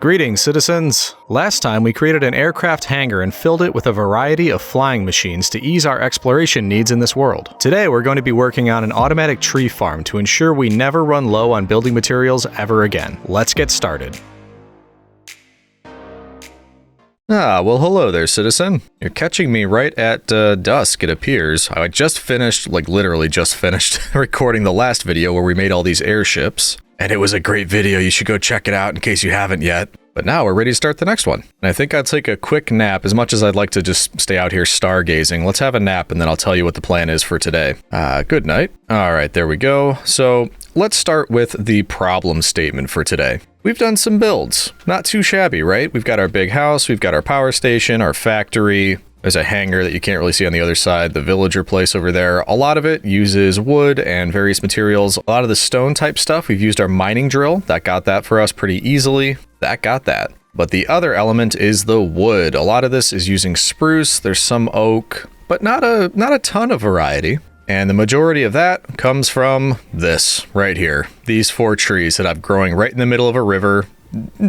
Greetings, citizens! Last time we created an aircraft hangar and filled it with a variety of flying machines to ease our exploration needs in this world. Today we're going to be working on an automatic tree farm to ensure we never run low on building materials ever again. Let's get started. Well hello there, citizen. You're catching me right at dusk, it appears. I just finished, literally just finished, recording the last video where we made all these airships. And it was a great video, you should go check it out in case you haven't yet. But now we're ready to start the next one. And I think I'll take a quick nap. As much as I'd like to just stay out here stargazing, let's have a nap and then I'll tell you what the plan is for today. Good night. All right, there we go. So let's start with the problem statement for today. We've done some builds. Not too shabby, right? We've got our big house, we've got our power station, our factory. There's a hangar that you can't really see on the other side, the villager place over there. A lot of it uses wood and various materials. A lot of the stone type stuff, we've used our mining drill. That got that for us pretty easily. That got that. But the other element is the wood. A lot of this is using spruce. There's some oak, but not a ton of variety. And the majority of that comes from this right here. These 4 trees that I'm growing right in the middle of a river.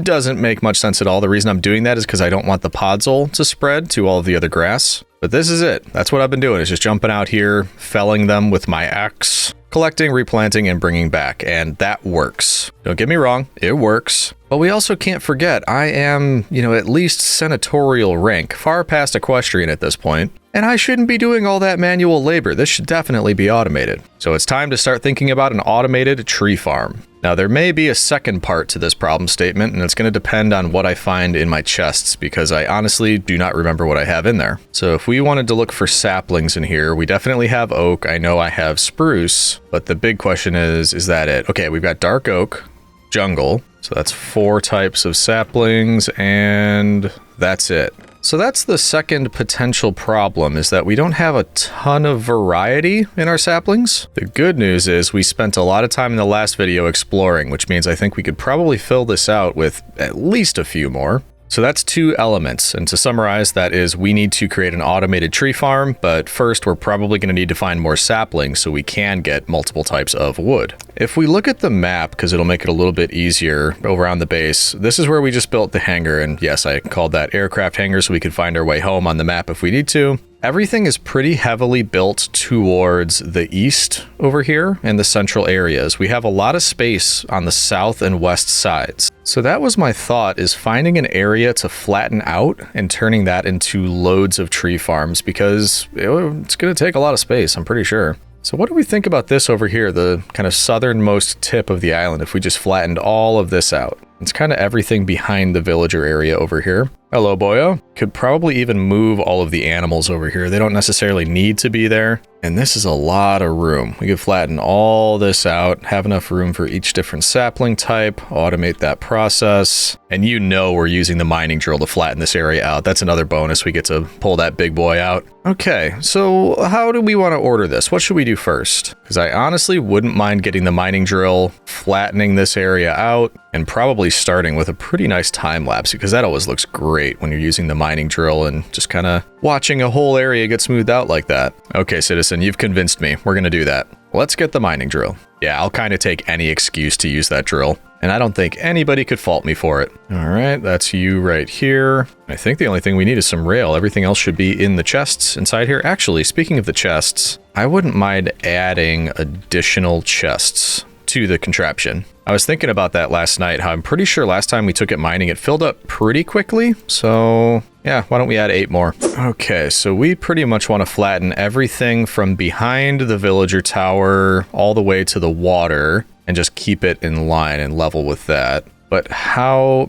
Doesn't make much sense at all. The reason I'm doing that is because I don't want the podzol to spread to all of the other grass. But this is it. That's what I've been doing, is just jumping out here, felling them with my axe, collecting, replanting, and bringing back. And that works. Don't get me wrong, it works. But we also can't forget, I am, at least senatorial rank, far past equestrian at this point. And I shouldn't be doing all that manual labor. This should definitely be automated. So it's time to start thinking about an automated tree farm. Now, there may be a second part to this problem statement, and it's going to depend on what I find in my chests, because I honestly do not remember what I have in there. So if we wanted to look for saplings in here, we definitely have oak. I know I have spruce, but the big question is that it? Okay, we've got dark oak, jungle, so that's 4 types of saplings, and that's it. So that's the second potential problem, is that we don't have a ton of variety in our saplings. The good news is we spent a lot of time in the last video exploring, which means I think we could probably fill this out with at least a few more. So that's 2 elements, and to summarize, that is we need to create an automated tree farm, but first we're probably going to need to find more saplings so we can get multiple types of wood. If we look at the map, because it'll make it a little bit easier over on the base, this is where we just built the hangar, and yes, I called that aircraft hangar so we could find our way home on the map if we need to. Everything is pretty heavily built towards the east over here and the central areas. We have a lot of space on the south and west sides. So that was my thought, is finding an area to flatten out and turning that into loads of tree farms, because it's going to take a lot of space, I'm pretty sure. So what do we think about this over here, the kind of southernmost tip of the island, if we just flattened all of this out? It's kind of everything behind the villager area over here. Hello, boyo. Could probably even move all of the animals over here. They don't necessarily need to be there. And this is a lot of room. We could flatten all this out, have enough room for each different sapling type, automate that process. And we're using the mining drill to flatten this area out. That's another bonus. We get to pull that big boy out. Okay, so how do we want to order this? What should we do first? Because I honestly wouldn't mind getting the mining drill, flattening this area out, and probably starting with a pretty nice time lapse, because that always looks great when you're using the mining drill and just kind of watching a whole area get smoothed out like that. Okay, citizen, you've convinced me. We're going to do that. Let's get the mining drill. Yeah, I'll kind of take any excuse to use that drill, and I don't think anybody could fault me for it. All right, that's you right here. I think the only thing we need is some rail. Everything else should be in the chests inside here. Actually, speaking of the chests, I wouldn't mind adding additional chests to the contraption. I was thinking about that last night, how I'm pretty sure last time we took it mining, it filled up pretty quickly. So yeah, why don't we add 8 more? Okay, so we pretty much want to flatten everything from behind the villager tower all the way to the water and just keep it in line and level with that. But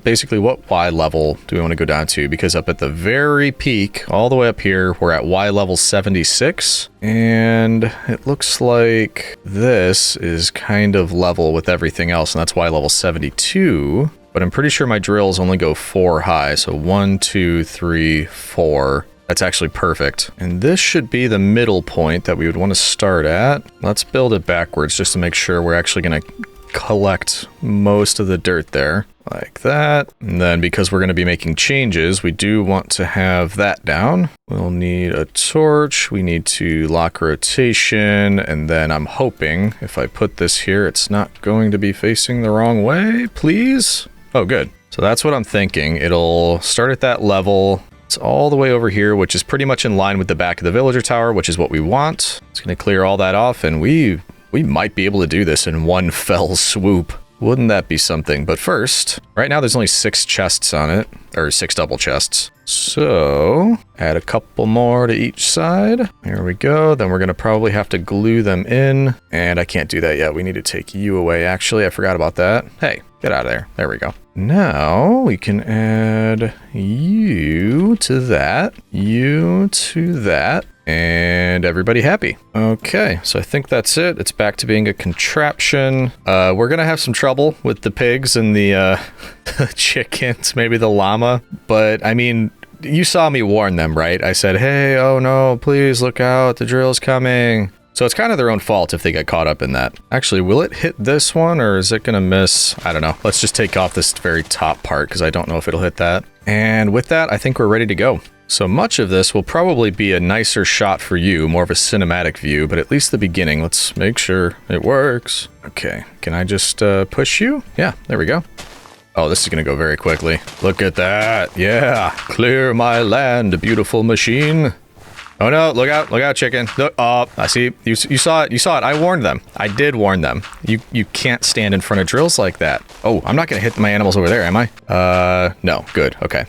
basically what Y level do we want to go down to? Because up at the very peak, all the way up here, we're at Y level 76. And it looks like this is kind of level with everything else, and that's Y level 72. But I'm pretty sure my drills only go 4 high. So 1, 2, 3, 4. That's actually perfect. And this should be the middle point that we would want to start at. Let's build it backwards just to make sure we're actually going to collect most of the dirt there, like that. And then because we're going to be making changes, we do want to have that down. We'll need a torch, we need to lock rotation, and then I'm hoping if I put this here, it's not going to be facing the wrong way, please. Oh, good. So So that's what I'm thinking. It'll start at that level. It's all the way over here, which is pretty much in line with the back of the villager tower, which is what we want. It's going to clear all that off, and we might be able to do this in one fell swoop. Wouldn't that be something? But first, right now there's only 6 chests on it, or 6 double chests. So add a couple more to each side. Here we go. Then we're going to probably have to glue them in. And I can't do that yet. We need to take you away. Actually, I forgot about that. Hey, get out of there. There we go. Now we can add you to that, you to that, and everybody happy. Okay, so I think that's it. It's back to being a contraption. We're gonna have some trouble with the pigs and the chickens, maybe the llama, but I mean, you saw me warn them, right? I said, hey, oh no, please look out, the drill's coming. So it's kind of their own fault if they get caught up in that. Actually, will it hit this one or is it gonna miss? I don't know. Let's just take off this very top part because I don't know if it'll hit that. And with that, I think we're ready to go. So much of this will probably be a nicer shot for you, more of a cinematic view, but at least the beginning, let's make sure it works. Okay, can I just push you? Yeah, there we go. Oh, this is gonna go very quickly. Look at that. Yeah, clear my land, beautiful machine. Oh no, look out, chicken. Look, oh, I see, you saw it, I warned them. I did warn them. You can't stand in front of drills like that. Oh, I'm not gonna hit my animals over there, am I? No, good, okay.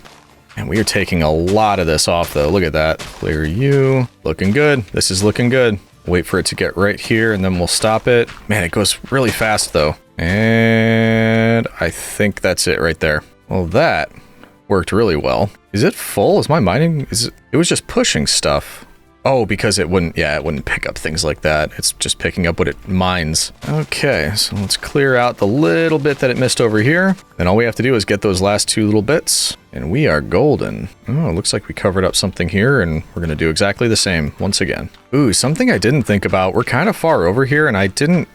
And we are taking a lot of this off though, look at that. Clear you, looking good, this is looking good. Wait for it to get right here and then we'll stop it. Man, it goes really fast though. And I think that's it right there. Well, that worked really well. Is it full? Is my mining, it was just pushing stuff. Oh, because it wouldn't pick up things like that. It's just picking up what it mines. Okay, so let's clear out the little bit that it missed over here. Then all we have to do is get those last 2 little bits, and we are golden. Oh, it looks like we covered up something here, and we're gonna do exactly the same once again. Ooh, something I didn't think about. We're kind of far over here, and I didn't,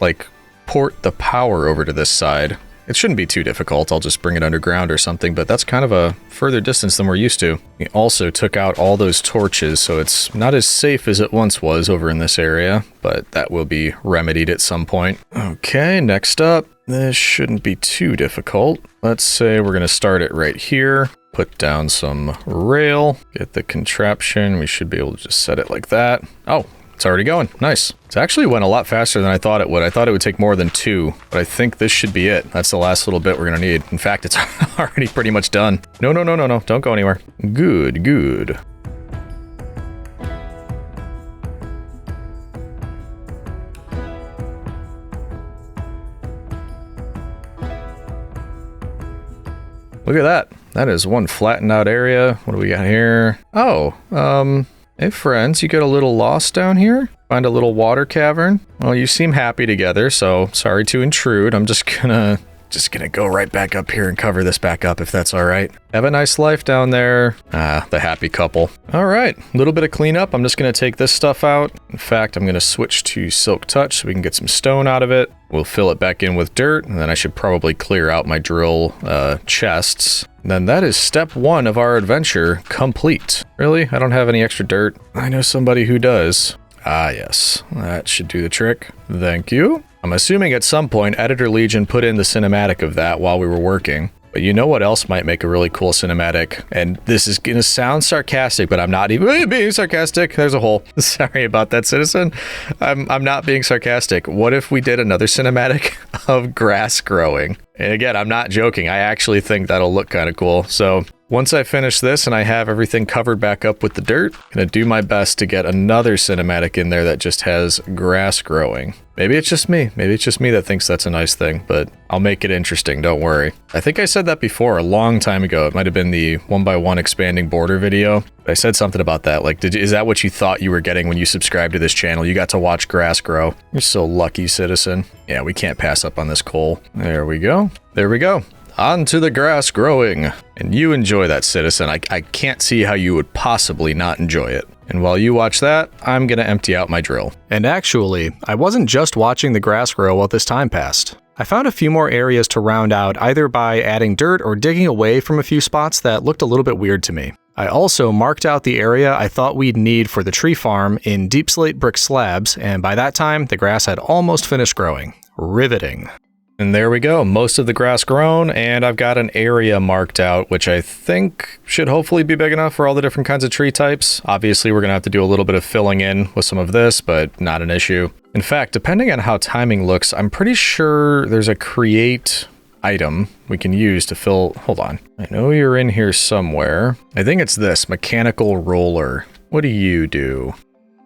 like, port the power over to this side. It shouldn't be too difficult. I'll just bring it underground or something, but that's kind of a further distance than we're used to. We also took out all those torches, so it's not as safe as it once was over in this area, but that will be remedied at some point. Okay, next up, this shouldn't be too difficult. Let's say we're going to start it right here. Put down some rail, get the contraption. We should be able to just set it like that. Oh, it's already going. Nice. It actually went a lot faster than I thought it would. I thought it would take more than 2, but I think this should be it. That's the last little bit we're going to need. In fact, it's already pretty much done. No. Don't go anywhere. Good. Look at that. That is one flattened out area. What do we got here? Oh, hey friends, you get a little lost down here? Find a little water cavern? Well, you seem happy together, so sorry to intrude. I'm just gonna go right back up here and cover this back up if that's all right. Have a nice life down there. Ah, the happy couple. All right, a little bit of cleanup. I'm just gonna take this stuff out. In fact, I'm gonna switch to Silk Touch so we can get some stone out of it. We'll fill it back in with dirt, and then I should probably clear out my drill chests. Then that is step 1 of our adventure complete. Really? I don't have any extra dirt? I know somebody who does. Ah, yes. That should do the trick. Thank you. I'm assuming at some point Editor Legion put in the cinematic of that while we were working. But you know what else might make a really cool cinematic? And this is gonna sound sarcastic, but I'm not even being sarcastic. There's a hole. Sorry about that, citizen. I'm not being sarcastic. What if we did another cinematic of grass growing? And again, I'm not joking. I actually think that'll look kind of cool. So once I finish this and I have everything covered back up with the dirt, I'm gonna do my best to get another cinematic in there that just has grass growing. Maybe it's just me. Maybe it's just me that thinks that's a nice thing, but I'll make it interesting, don't worry. I think I said that before a long time ago. It might have been the 1x1 expanding border video. I said something about that. Like, is that what you thought you were getting when you subscribed to this channel? You got to watch grass grow. You're so lucky, citizen. Yeah, we can't pass up on this coal. There we go. There we go. On to the grass growing. And you enjoy that, citizen. I can't see how you would possibly not enjoy it. And while you watch that, I'm gonna empty out my drill. And actually, I wasn't just watching the grass grow while this time passed. I found a few more areas to round out either by adding dirt or digging away from a few spots that looked a little bit weird to me. I also marked out the area I thought we'd need for the tree farm in deep slate brick slabs, and by that time, the grass had almost finished growing. Riveting. And there we go. Most of the grass grown, and I've got an area marked out, which I think should hopefully be big enough for all the different kinds of tree types. Obviously, we're going to have to do a little bit of filling in with some of this, but not an issue. In fact, depending on how timing looks, I'm pretty sure there's a create item we can use to fill. Hold on. I know you're in here somewhere. I think it's this mechanical roller. What do you do?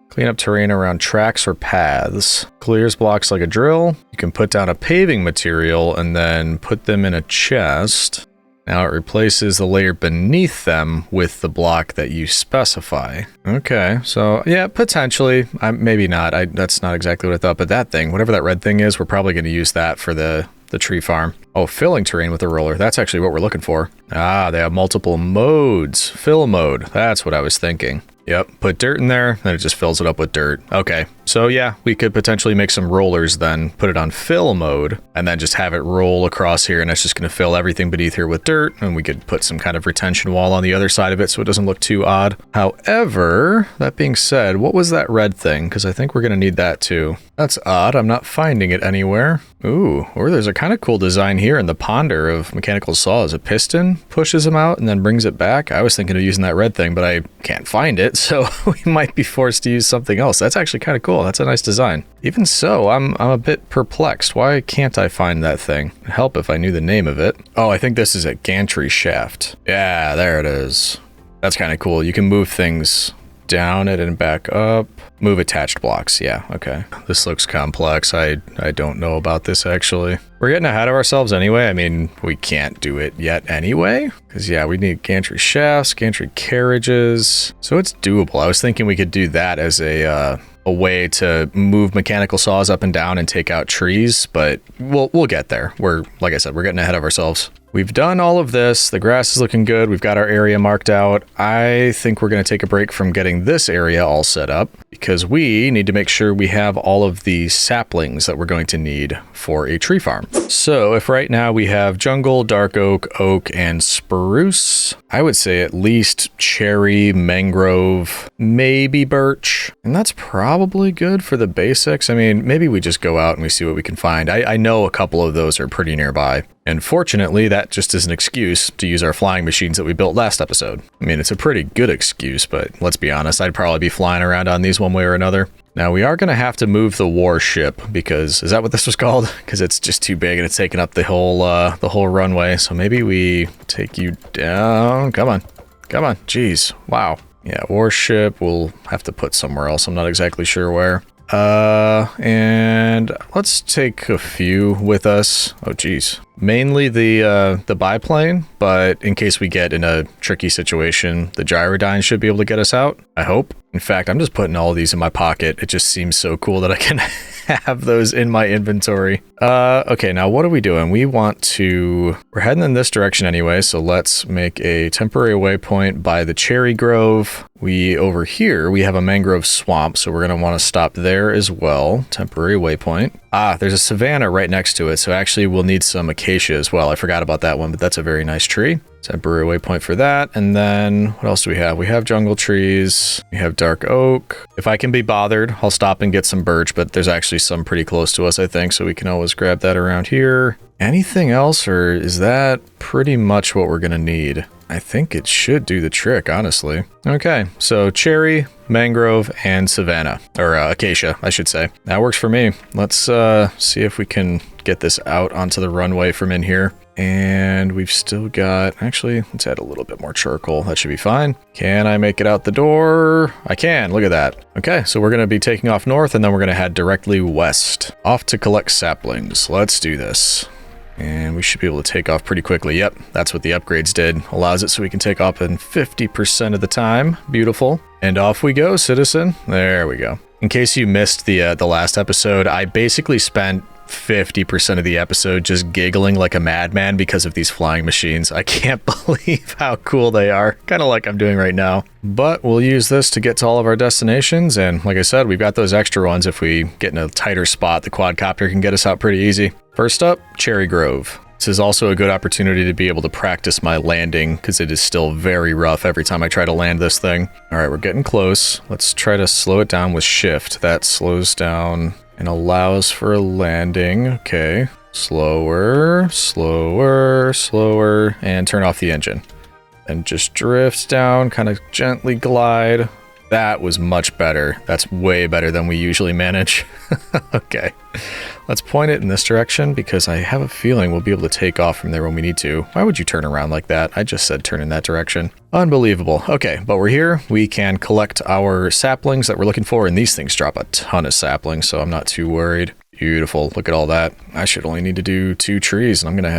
Clean up terrain around tracks or paths. Clears blocks like a drill. You can put down a paving material and then put them in a chest. Now it replaces the layer beneath them with the block that you specify. Okay, so yeah, potentially. Maybe not. That's not exactly what I thought, but that thing, whatever that red thing is, we're probably going to use that for the tree farm. Oh, filling terrain with a roller. That's actually what we're looking for. Ah, they have multiple modes. Fill mode. That's what I was thinking. Yep, put dirt in there, then it just fills it up with dirt. Okay, so yeah, we could potentially make some rollers then, put it on fill mode, and then just have it roll across here, and it's just going to fill everything beneath here with dirt, and we could put some kind of retention wall on the other side of it so it doesn't look too odd. However, that being said, what was that red thing? Because I think we're going to need that too. That's odd, I'm not finding it anywhere. Ooh, or there's a kind of cool design here in the ponder of mechanical saws. A piston pushes them out and then brings it back. I was thinking of using that red thing, but I can't find it, so we might be forced to use something else. That's actually kind of cool. That's a nice design. Even so, I'm a bit perplexed. Why can't I find that thing? It'd help if I knew the name of it. Oh, I think this is a gantry shaft. Yeah, there it is. That's kind of cool. You can move things down it and back up. Move attached blocks. Yeah, okay. This looks complex. I don't know about this actually. We're getting ahead of ourselves anyway. I mean, we can't do it yet anyway. Because yeah, we need gantry shafts, gantry carriages. So it's doable. I was thinking we could do that as a way to move mechanical saws up and down and take out trees, but we'll get there. Like I said, we're getting ahead of ourselves. We've done all of this. The grass is looking good. We've got our area marked out. I think we're going to take a break from getting this area all set up because we need to make sure we have all of the saplings that we're going to need for a tree farm. So if right now we have jungle, dark oak, and spruce, I would say at least cherry, mangrove, maybe birch. And that's probably good for the basics. I mean, maybe we just go out and we see what we can find. I know a couple of those are pretty nearby. And fortunately, that just is an excuse to use our flying machines that we built last episode. I mean, it's a pretty good excuse, but let's be honest, I'd probably be flying around on these one way or another. Now, we are going to have to move the warship because, is that what this was called? Because it's just too big and it's taking up the whole runway. So maybe we take you down. Come on. Jeez. Wow. Yeah, warship we'll have to put somewhere else. I'm not exactly sure where. And let's take a few with us. Oh, geez. Mainly the biplane, but in case we get in a tricky situation, the gyrodyne should be able to get us out, I hope. In fact, I'm just putting all of these in my pocket. It just seems so cool that I can have those in my inventory. Okay, now what are we doing? We're heading in this direction anyway, so let's make a temporary waypoint by the cherry grove. Over here, we have a mangrove swamp, so we're going to want to stop there as well. Temporary waypoint. Ah, there's a savanna right next to it, so actually we'll need some acacia as well. I forgot about that one, but that's a very nice tree. Temporary waypoint for that. And then what else do we have? We have jungle trees. We have dark oak. If I can be bothered, I'll stop and get some birch, but there's actually some pretty close to us, I think, so we can always grab that around here. Anything else, or is that pretty much what we're going to need? I think it should do the trick, honestly. Okay, so cherry, mangrove, and savanna, or acacia, I should say. That works for me. Let's see if we can get this out onto the runway from in here. And we've still got, actually, let's add a little bit more charcoal. That should be fine. Can I make it out the door? I can, look at that. Okay, so we're gonna be taking off north and then we're gonna head directly west. Off to collect saplings. Let's do this. And we should be able to take off pretty quickly. Yep, that's what the upgrades did. Allows it so we can take off in 50% of the time. Beautiful. And off we go, citizen. There we go. In case you missed the last episode, I basically spent 50% of the episode just giggling like a madman because of these flying machines. I can't believe how cool they are. Kind of like I'm doing right now. But we'll use this to get to all of our destinations. And like I said, we've got those extra ones. If we get in a tighter spot, the quadcopter can get us out pretty easy. First up, Cherry Grove. This is also a good opportunity to be able to practice my landing because it is still very rough every time I try to land this thing. All right, we're getting close. Let's try to slow it down with shift. That slows down and allows for a landing. Okay. Slower, slower, slower, and turn off the engine. And just drift down, kind of gently glide. That was much better. That's way better than we usually manage. Okay, let's point it in this direction because I have a feeling we'll be able to take off from there when we need to. Why would you turn around like that? I just said turn in that direction. Unbelievable. Okay, but we're here. We can collect our saplings that we're looking for, and these things drop a ton of saplings, so I'm not too worried. Beautiful. Look at all that. I should only need to do 2 trees, and I'm going to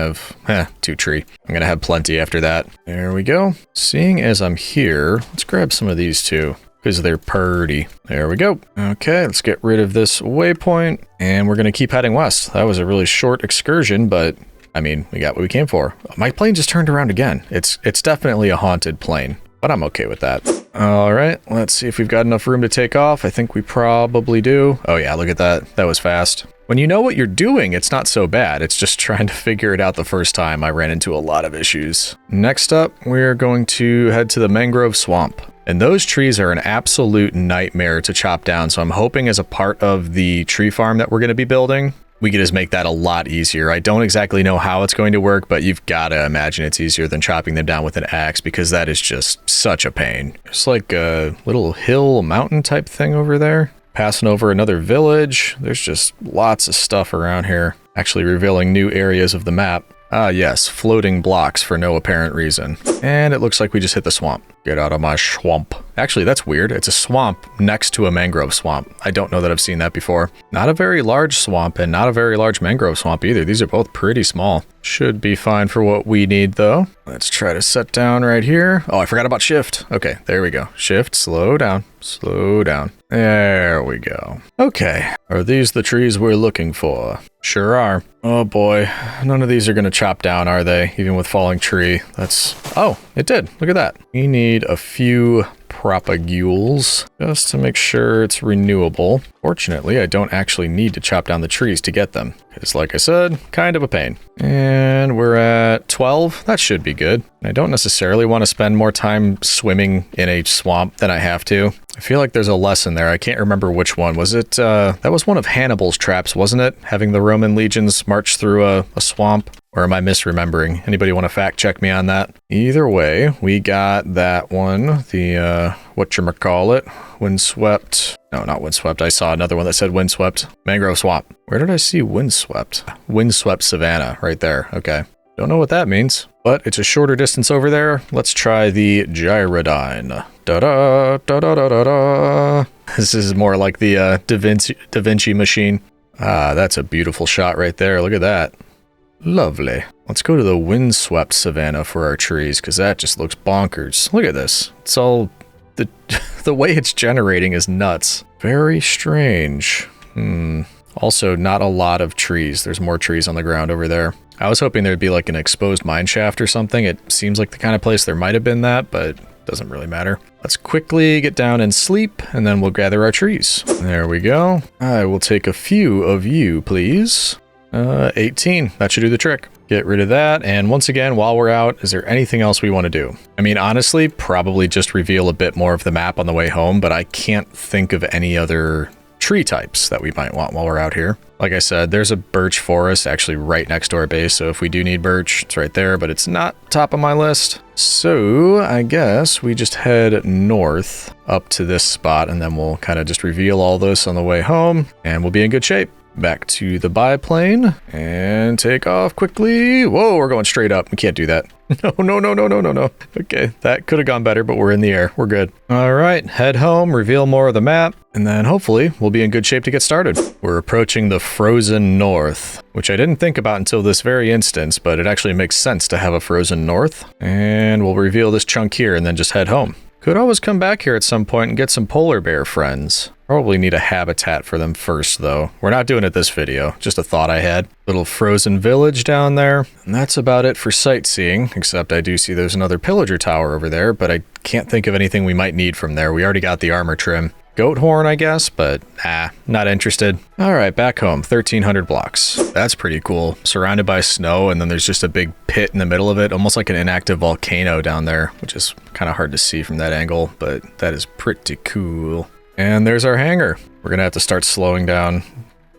have, 2 tree. I'm going to have plenty after that. There we go. Seeing as I'm here, let's grab some of these too, because they're purty. There we go. Okay, let's get rid of this waypoint, and we're going to keep heading west. That was a really short excursion, but I mean, we got what we came for. My plane just turned around again. It's definitely a haunted plane, but I'm okay with that. All right, let's see if we've got enough room to take off. I think we probably do. Oh yeah, look at that. That was fast. When you know what you're doing, it's not so bad. It's just trying to figure it out the first time. I ran into a lot of issues. Next up, we're going to head to the Mangrove Swamp. And those trees are an absolute nightmare to chop down. So I'm hoping as a part of the tree farm that we're going to be building, we can just make that a lot easier. I don't exactly know how it's going to work, but you've got to imagine it's easier than chopping them down with an axe because that is just such a pain. It's like a little hill, mountain type thing over there. Passing over another village. There's just lots of stuff around here. Actually revealing new areas of the map. Ah, yes, floating blocks for no apparent reason. And it looks like we just hit the swamp. Get out of my swamp. Actually, that's weird. It's a swamp next to a mangrove swamp. I don't know that I've seen that before. Not a very large swamp and not a very large mangrove swamp either. These are both pretty small. Should be fine for what we need though. Let's try to set down right here. Oh, I forgot about shift. Okay, there we go. Shift, slow down, slow down. There we go. Okay, are these the trees we're looking for? Sure are. Oh boy, none of these are gonna chop down, are they? Even with falling tree. That's... Oh, it did. Look at that. We need a few propagules just to make sure it's renewable. Fortunately, I don't actually need to chop down the trees to get them. Because like I said, kind of a pain. And we're at 12. That should be good. I don't necessarily want to spend more time swimming in a swamp than I have to. I feel like there's a lesson there. I can't remember which one. Was it, that was one of Hannibal's traps, wasn't it? Having the Roman legions march through a swamp? Or am I misremembering? Anybody want to fact check me on that? Either way, we got that one. The, whatchamacallit? Windswept. No, not windswept. I saw another one that said windswept. Mangrove Swamp. Where did I see windswept? Windswept Savanna, right there. Okay. Don't know what that means, but it's a shorter distance over there. Let's try the Gyrodyne. Da-da, da-da-da-da-da. This is more like the Da Vinci machine. Ah, that's a beautiful shot right there. Look at that. Lovely. Let's go to the windswept savanna for our trees, because that just looks bonkers. Look at this. It's all... The way it's generating is nuts. Very strange. Also, not a lot of trees. There's more trees on the ground over there. I was hoping there'd be like an exposed mine shaft or something. It seems like the kind of place there might have been that, but doesn't really matter. Let's quickly get down and sleep, and then we'll gather our trees. There we go. I will take a few of you, please. 18. That should do the trick. Get rid of that, and once again, while we're out, is there anything else we want to do? I mean, honestly, probably just reveal a bit more of the map on the way home, but I can't think of any other tree types that we might want while we're out here. Like I said, there's a birch forest actually right next to our base, so if we do need birch, it's right there, but it's not top of my list. So I guess we just head north up to this spot, and then we'll kind of just reveal all this on the way home, and we'll be in good shape. Back to the biplane and take off quickly. Whoa, we're going straight up. We can't do that. No. Okay, that could have gone better, but we're in the air. We're good. All right, head home, reveal more of the map, and then hopefully we'll be in good shape to get started. We're approaching the frozen north, which I didn't think about until this very instance, but it actually makes sense to have a frozen north. And we'll reveal this chunk here and then just head home. Could always come back here at some point and get some polar bear friends. Probably need a habitat for them first, though. We're not doing it this video, just a thought I had. Little frozen village down there. And that's about it for sightseeing, except I do see there's another pillager tower over there, but I can't think of anything we might need from there. We already got the armor trim. Goat horn, I guess, but not interested. All right, back home, 1,300 blocks. That's pretty cool. Surrounded by snow, and then there's just a big pit in the middle of it, almost like an inactive volcano down there, which is kind of hard to see from that angle, but that is pretty cool. And there's our hangar. We're gonna have to start slowing down.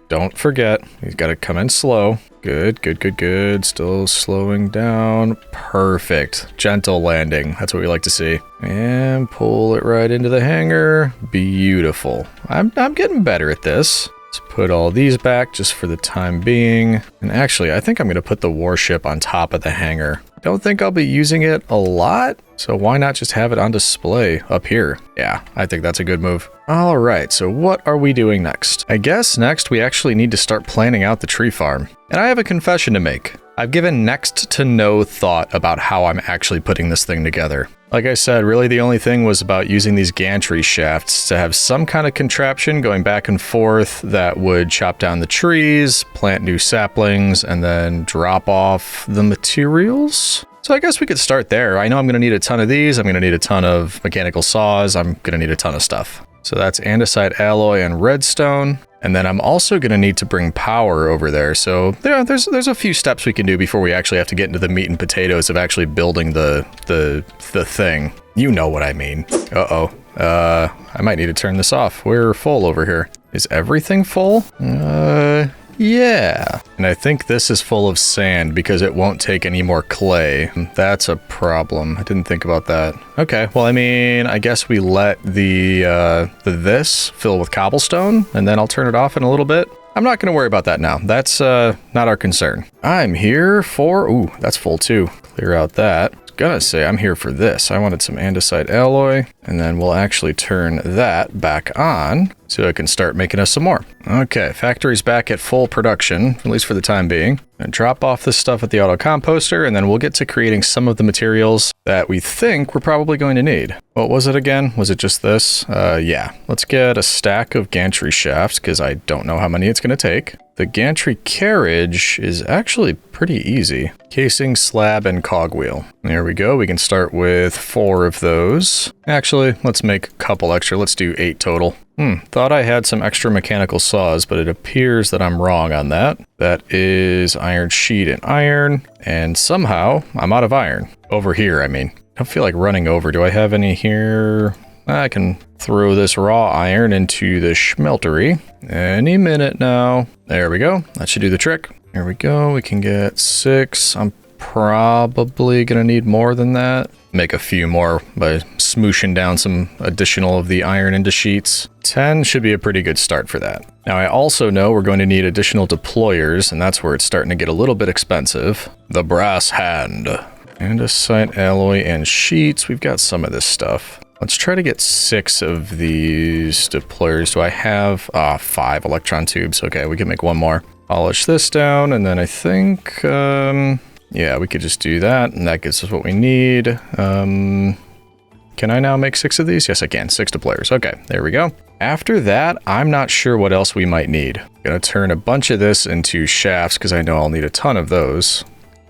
Don't forget, you've got to come in slow. Good, good, good, good. Still slowing down. Perfect. Gentle landing. That's what we like to see. And pull it right into the hangar. Beautiful. I'm getting better at this. Let's put all these back just for the time being. And actually, I think I'm going to put the warship on top of the hangar. Don't think I'll be using it a lot, so why not just have it on display up here? Yeah, I think that's a good move. All right, so what are we doing next? I guess next we actually need to start planning out the tree farm. And I have a confession to make. I've given next to no thought about how I'm actually putting this thing together. Like I said, really the only thing was about using these gantry shafts to have some kind of contraption going back and forth that would chop down the trees, plant new saplings, and then drop off the materials. So I guess we could start there. I know I'm going to need a ton of these. I'm going to need a ton of mechanical saws. I'm going to need a ton of stuff. So that's andesite alloy and redstone. And then I'm also going to need to bring power over there. So there's a few steps we can do before we actually have to get into the meat and potatoes of actually building the thing. You know what I mean. Uh-oh. I might need to turn this off. We're full over here. Is everything full? Yeah. And I think this is full of sand because it won't take any more clay. That's a problem. I didn't think about that. Okay, well, I mean, I guess we let this fill with cobblestone, and then I'll turn it off in a little bit. I'm not going to worry about that now. That's not our concern. I'm here for... Ooh, that's full too. Clear out that. Gonna say I'm here for this. I wanted some andesite alloy, and then we'll actually turn that back on so I can start making us some more. Okay, factory's back at full production, at least for the time being. And drop off this stuff at the auto composter, and then we'll get to creating some of the materials that we think we're probably going to need. What was it again? Was it just this? Yeah. Let's get a stack of gantry shafts, because I don't know how many it's going to take. The gantry carriage is actually pretty easy. Casing, slab, and cogwheel. There we go. We can start with 4 of those. Actually, let's make a couple extra. Let's do 8 total. Thought I had some extra mechanical saws, but it appears that I'm wrong on that. That is iron sheet and iron, and somehow I'm out of iron. Over here, I mean. I don't feel like running over. Do I have any here? I can throw this raw iron into the smeltery any minute now. There we go. That should do the trick. There we go. We can get 6. I'm probably gonna need more than that. Make a few more by smooshing down some additional of the iron into sheets. 10 should be a pretty good start for that. Now I also know we're going to need additional deployers, and that's where it's starting to get a little bit expensive. The brass hand. Andesite alloy and sheets. We've got some of this stuff. Let's try to get 6 of these deployers. Do I have 5 electron tubes? Okay, we can make 1 more. Polish this down, and then I think yeah, we could just do that, and that gives us what we need. Can I now make 6 of these? Yes, I can. 6 deployers. Okay, there we go. After that, I'm not sure what else we might need. I'm gonna turn a bunch of this into shafts because I know I'll need a ton of those.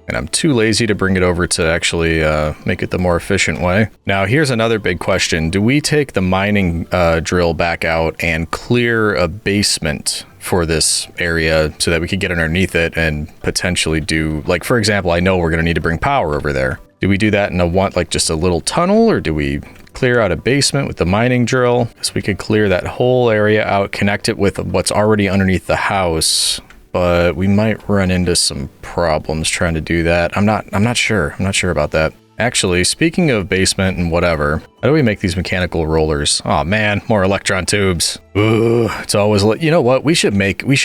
And I'm too lazy to bring it over to actually make it the more efficient way. Now, here's another big question. Do we take the mining drill back out and clear a basement for this area so that we could get underneath it and potentially do, like, for example, I know we're going to need to bring power over there. Do we do that in like just a little tunnel, or do we clear out a basement with the mining drill? So we could clear that whole area out, connect it with what's already underneath the house. But we might run into some problems trying to do that. I'm not sure. I'm not sure about that. Actually, speaking of basement and whatever, how do we make these mechanical rollers? Oh man, more electron tubes. Ooh, it's always, you know what? We should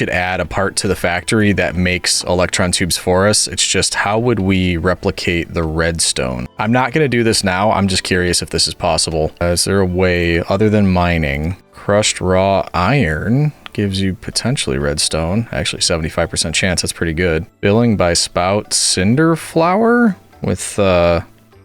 add a part to the factory that makes electron tubes for us. It's just, how would we replicate the redstone? I'm not going to do this now. I'm just curious if this is possible. Is there a way other than mining? Crushed raw iron gives you potentially redstone. Actually, 75% chance. That's pretty good. Filling by spout cinder flour with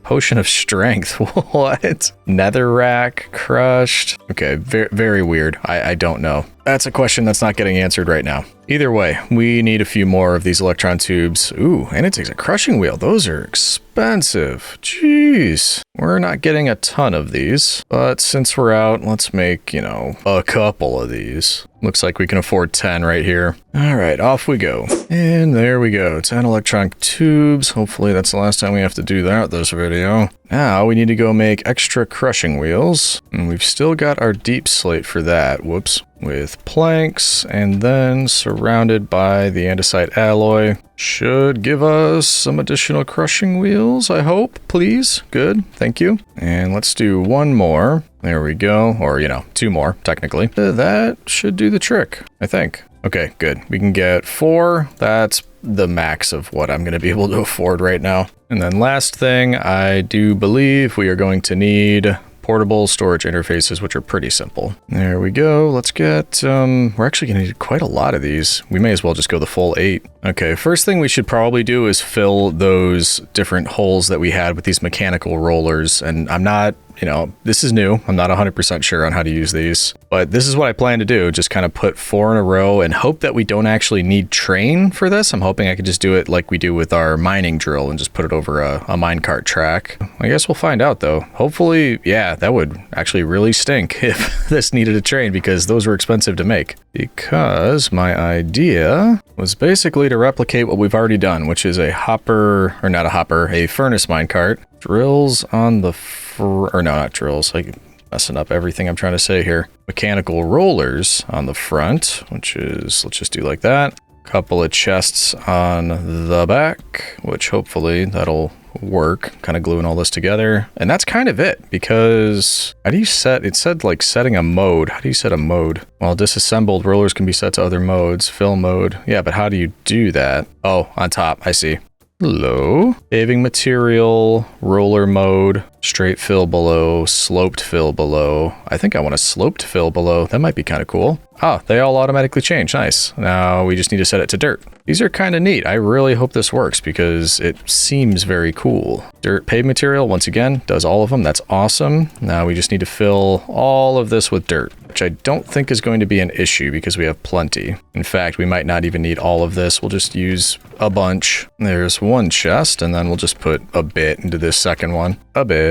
potion of strength. What? Netherrack crushed. Okay, very, very weird. I don't know. That's a question that's not getting answered right now. Either way, we need a few more of these electron tubes. Ooh, and it takes a crushing wheel. Those are expensive. Jeez. We're not getting a ton of these, but since we're out, let's make, you know, a couple of these. Looks like we can afford 10 right here. All right, off we go. And there we go. 10 electron tubes. Hopefully that's the last time we have to do that this video. Now we need to go make extra crushing wheels. And we've still got our deep slate for that. Whoops. With planks and then surrounded by the andesite alloy. Should give us some additional crushing wheels, I hope. Please. Good. Thank you. And let's do one more. There we go. Or, you know, two more, technically. That should do the trick, I think. Okay, good. We can get 4. That's the max of what I'm going to be able to afford right now. And then last thing, I do believe we are going to need portable storage interfaces, which are pretty simple. There we go. Let's get, we're actually going to need quite a lot of these. We may as well just go the full 8. Okay, first thing we should probably do is fill those different holes that we had with these mechanical rollers. And I'm not, you know, this is new. I'm not 100% sure on how to use these, but this is what I plan to do. Just kind of put 4 in a row and hope that we don't actually need train for this. I'm hoping I could just do it like we do with our mining drill and just put it over a minecart track. I guess we'll find out though. Hopefully, yeah, that would actually really stink if this needed a train because those were expensive to make. Because my idea was basically to replicate what we've already done, which is a hopper, or not a hopper, a furnace minecart. Drills on the or no, not drills. I'm messing up everything I'm trying to say here. Mechanical rollers on the front, which is, let's just do like that. Couple of chests on the back, which hopefully that'll work, kind of gluing all this together. And that's kind of it, because how do you set, it said like setting a mode. How do you set a mode? Well, disassembled rollers can be set to other modes, fill mode. Yeah, but how do you do that? Oh, on top, I see. Hello. Paving material, roller mode, straight fill below, sloped fill below. I think I want a sloped fill below. That might be kind of cool. Ah, they all automatically change. Nice. Now we just need to set it to dirt. These are kind of neat. I really hope this works because it seems very cool. Dirt paved material, once again, does all of them. That's awesome. Now we just need to fill all of this with dirt, which I don't think is going to be an issue because we have plenty. In fact, we might not even need all of this. We'll just use a bunch. There's one chest, and then we'll just put a bit into this second one. A bit.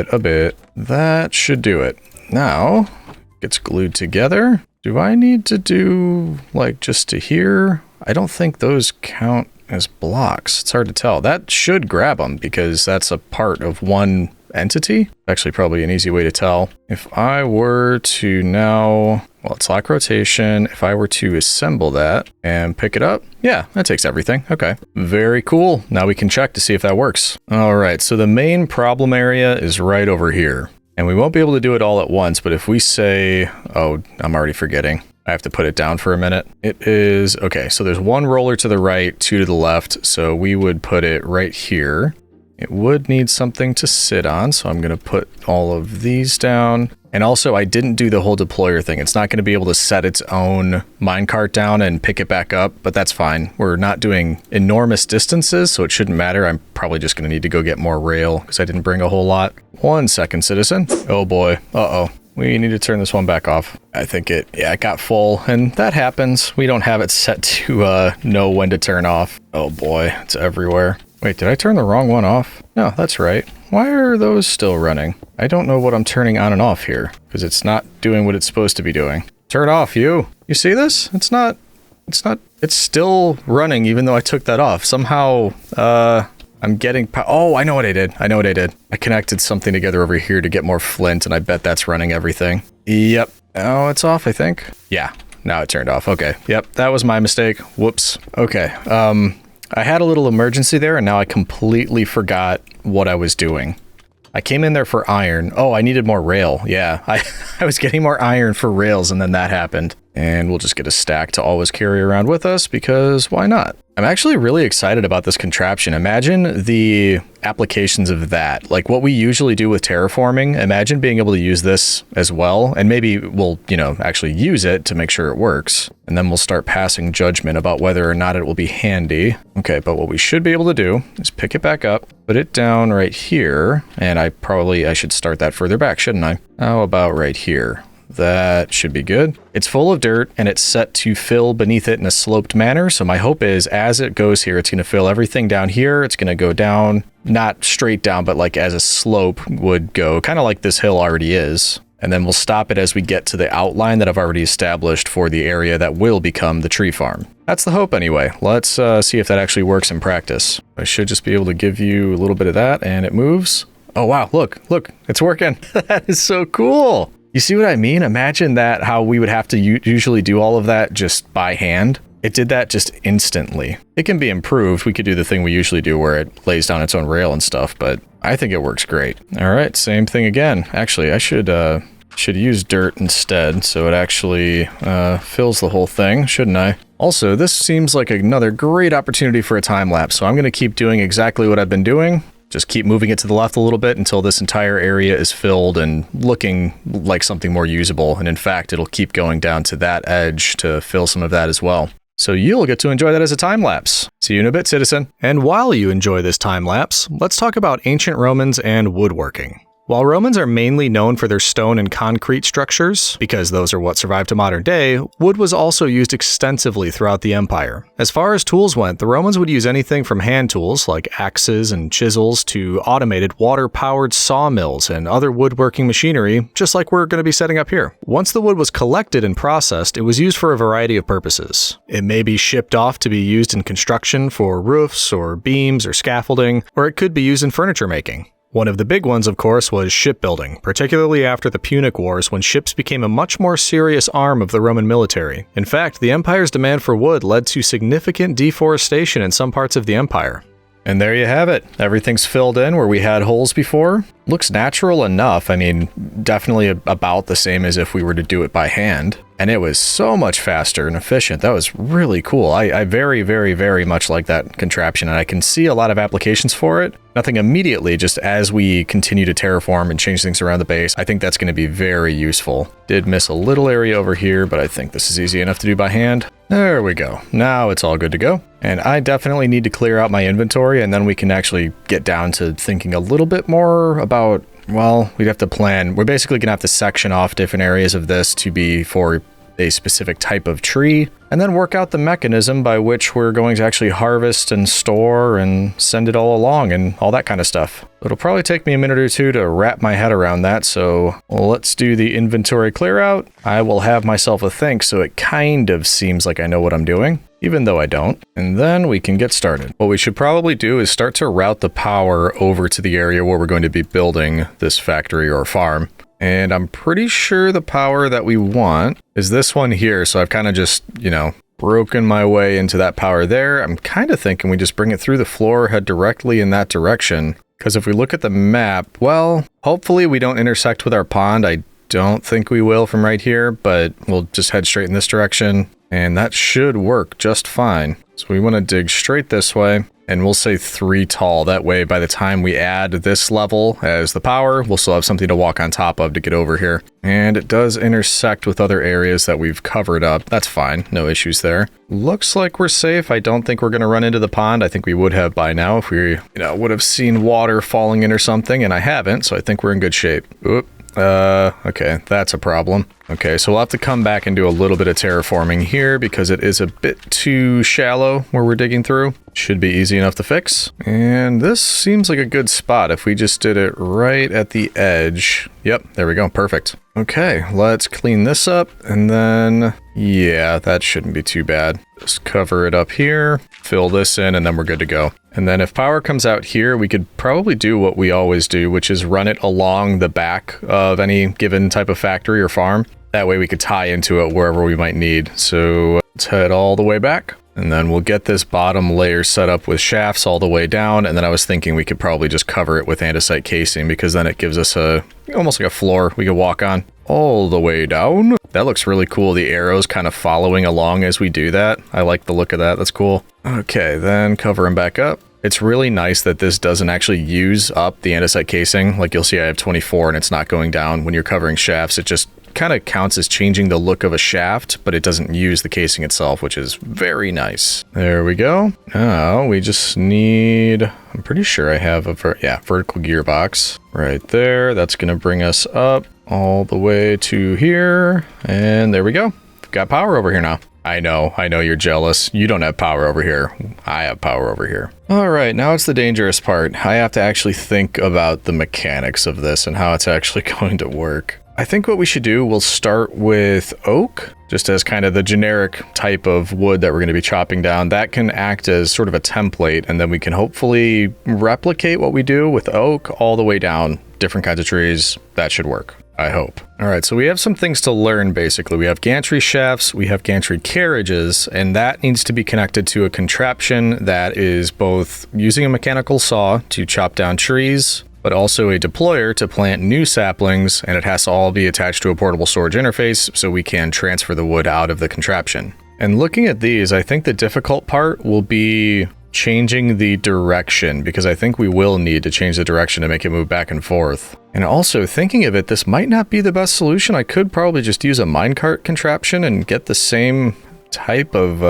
That should do it. Now, gets glued together. Do I need to do, like, just to here? I don't think those count as blocks. It's hard to tell. That should grab them because that's a part of one entity. Actually, probably an easy way to tell. If I were to now, well, it's lock rotation. If I were to assemble that and pick it up, yeah, that takes everything. Okay, very cool. Now we can check to see if that works. All right, so the main problem area is right over here. And we won't be able to do it all at once, but if we say, oh, I'm already forgetting. I have to put it down for a minute. It is, okay, so there's one roller to the right, 2 to the left. So we would put it right here. It would need something to sit on, so I'm gonna put all of these down. And also, I didn't do the whole deployer thing. It's not gonna be able to set its own minecart down and pick it back up, but that's fine. We're not doing enormous distances, so it shouldn't matter. I'm probably just gonna need to go get more rail because I didn't bring a whole lot. 1 second, citizen. Oh boy, uh-oh. We need to turn this one back off. I think it got full, and that happens. We don't have it set to know when to turn off. Oh boy, it's everywhere. Wait, did I turn the wrong one off? No, that's right. Why are those still running? I don't know what I'm turning on and off here, because it's not doing what it's supposed to be doing. Turn off, you. You see this? It's still running even though I took that off. Somehow, I'm getting, oh, I know what I did. I connected something together over here to get more flint, and I bet that's running everything. Yep. Oh, it's off, I think. Yeah, now it turned off. Okay. Yep, that was my mistake. Whoops. Okay. I had a little emergency there, and now I completely forgot what I was doing. I came in there for iron. Oh, I needed more rail. Yeah, I was getting more iron for rails, and then that happened. And we'll just get a stack to always carry around with us, because why not? I'm actually really excited about this contraption. Imagine the applications of that. Like what we usually do with terraforming. Imagine being able to use this as well. And maybe we'll, actually use it to make sure it works. And then we'll start passing judgment about whether or not it will be handy. Okay, but what we should be able to do is pick it back up, put it down right here. And I should start that further back, shouldn't I? How about right here? That should be good. It's full of dirt and it's set to fill beneath it in a sloped manner. So my hope is as it goes here, it's going to fill everything down here. It's going to go down, not straight down, but like as a slope would go, kind of like this hill already is. And then we'll stop it as we get to the outline that I've already established for the area that will become the tree farm. That's the hope anyway. Let's see if that actually works in practice. I should just be able to give you a little bit of that and it moves. Oh wow, look, it's working. That is so cool. You see what I mean? Imagine that, how we would have to usually do all of that just by hand. it did that just instantly. It can be improved. We could do the thing we usually do where it lays down its own rail and stuff, but I think it works great. All right, same thing again. Actually, I should use dirt instead, so it actually fills the whole thing, shouldn't I? Also, this seems like another great opportunity for a time lapse, so I'm going to keep doing exactly what I've been doing. Just keep moving it to the left a little bit until this entire area is filled and looking like something more usable. And in fact, it'll keep going down to that edge to fill some of that as well. So you'll get to enjoy that as a time lapse. See you in a bit, citizen. And while you enjoy this time lapse, let's talk about ancient Romans and woodworking. While Romans are mainly known for their stone and concrete structures, because those are what survived to modern day, wood was also used extensively throughout the empire. As far as tools went, the Romans would use anything from hand tools like axes and chisels to automated water-powered sawmills and other woodworking machinery, just like we're going to be setting up here. Once the wood was collected and processed, it was used for a variety of purposes. It may be shipped off to be used in construction for roofs or beams or scaffolding, or it could be used in furniture making. One of the big ones, of course, was shipbuilding, particularly after the Punic Wars when ships became a much more serious arm of the Roman military. In fact, the empire's demand for wood led to significant deforestation in some parts of the empire. And there you have it. Everything's filled in where we had holes before. Looks natural enough. I mean, definitely about the same as if we were to do it by hand. And it was so much faster and efficient. That was really cool. I very, very, very much like that contraption, and I can see a lot of applications for it. Nothing immediately, just as we continue to terraform and change things around the base, I think that's going to be very useful. Did miss a little area over here, but I think this is easy enough to do by hand. There we go. Now it's all good to go. And I definitely need to clear out my inventory, and then we can actually get down to thinking a little bit more about, well, we'd have to plan. We're basically going to have to section off different areas of this to be for a specific type of tree, and then work out the mechanism by which we're going to actually harvest and store and send it all along and all that kind of stuff. It'll probably take me a minute or two to wrap my head around that, so let's do the inventory clear out. I will have myself a think, so it kind of seems like I know what I'm doing, even though I don't. And then we can get started. What we should probably do is start to route the power over to the area where we're going to be building this factory or farm. And I'm pretty sure the power that we want is this one here. So I've kind of just, broken my way into that power there. I'm kind of thinking we just bring it through the floor, head directly in that direction. Because if we look at the map, well, hopefully we don't intersect with our pond. I don't think we will from right here, but we'll just head straight in this direction. And that should work just fine. So we want to dig straight this way. And we'll say 3 tall. That way, by the time we add this level as the power, we'll still have something to walk on top of to get over here. And it does intersect with other areas that we've covered up. That's fine. No issues there. Looks like we're safe. I don't think we're going to run into the pond. I think we would have by now if we, would have seen water falling in or something. And I haven't, so I think we're in good shape. Oop. Okay, that's a problem. Okay, so we'll have to come back and do a little bit of terraforming here because it is a bit too shallow where we're digging through. Should be easy enough to fix. And this seems like a good spot if we just did it right at the edge. Yep, there we go. Perfect. Okay, let's clean this up and then, yeah, that shouldn't be too bad. Just cover it up here, fill this in, and then we're good to go. And then if power comes out here, we could probably do what we always do, which is run it along the back of any given type of factory or farm. That way we could tie into it wherever we might need. So let's head all the way back. And then we'll get this bottom layer set up with shafts all the way down. And then I was thinking we could probably just cover it with andesite casing because then it gives us almost like a floor we could walk on all the way down. That looks really cool. The arrows kind of following along as we do that. I like the look of that. That's cool. Okay, then cover them back up. It's really nice that this doesn't actually use up the andesite casing. Like you'll see I have 24 and it's not going down. When you're covering shafts, it just kind of counts as changing the look of a shaft, but it doesn't use the casing itself, which is very nice. There we go. Now we just need, I'm pretty sure I have a vertical gearbox right there. That's going to bring us up all the way to here. And there we go. We've got power over here now. I know you're jealous. You don't have power over here. I have power over here. All right, now it's the dangerous part. I have to actually think about the mechanics of this and how it's actually going to work. I think what we should do, we'll start with oak, just as kind of the generic type of wood that we're going to be chopping down. That can act as sort of a template, and then we can hopefully replicate what we do with oak all the way down, different kinds of trees. That should work. I hope. All right, so we have some things to learn, basically. We have gantry shafts, we have gantry carriages, and that needs to be connected to a contraption that is both using a mechanical saw to chop down trees, but also a deployer to plant new saplings, and it has to all be attached to a portable storage interface so we can transfer the wood out of the contraption. And looking at these, I think the difficult part will be changing the direction, because I think we will need to change the direction to make it move back and forth. And also, thinking of it, this might not be the best solution. I could probably just use a minecart contraption and get the same type of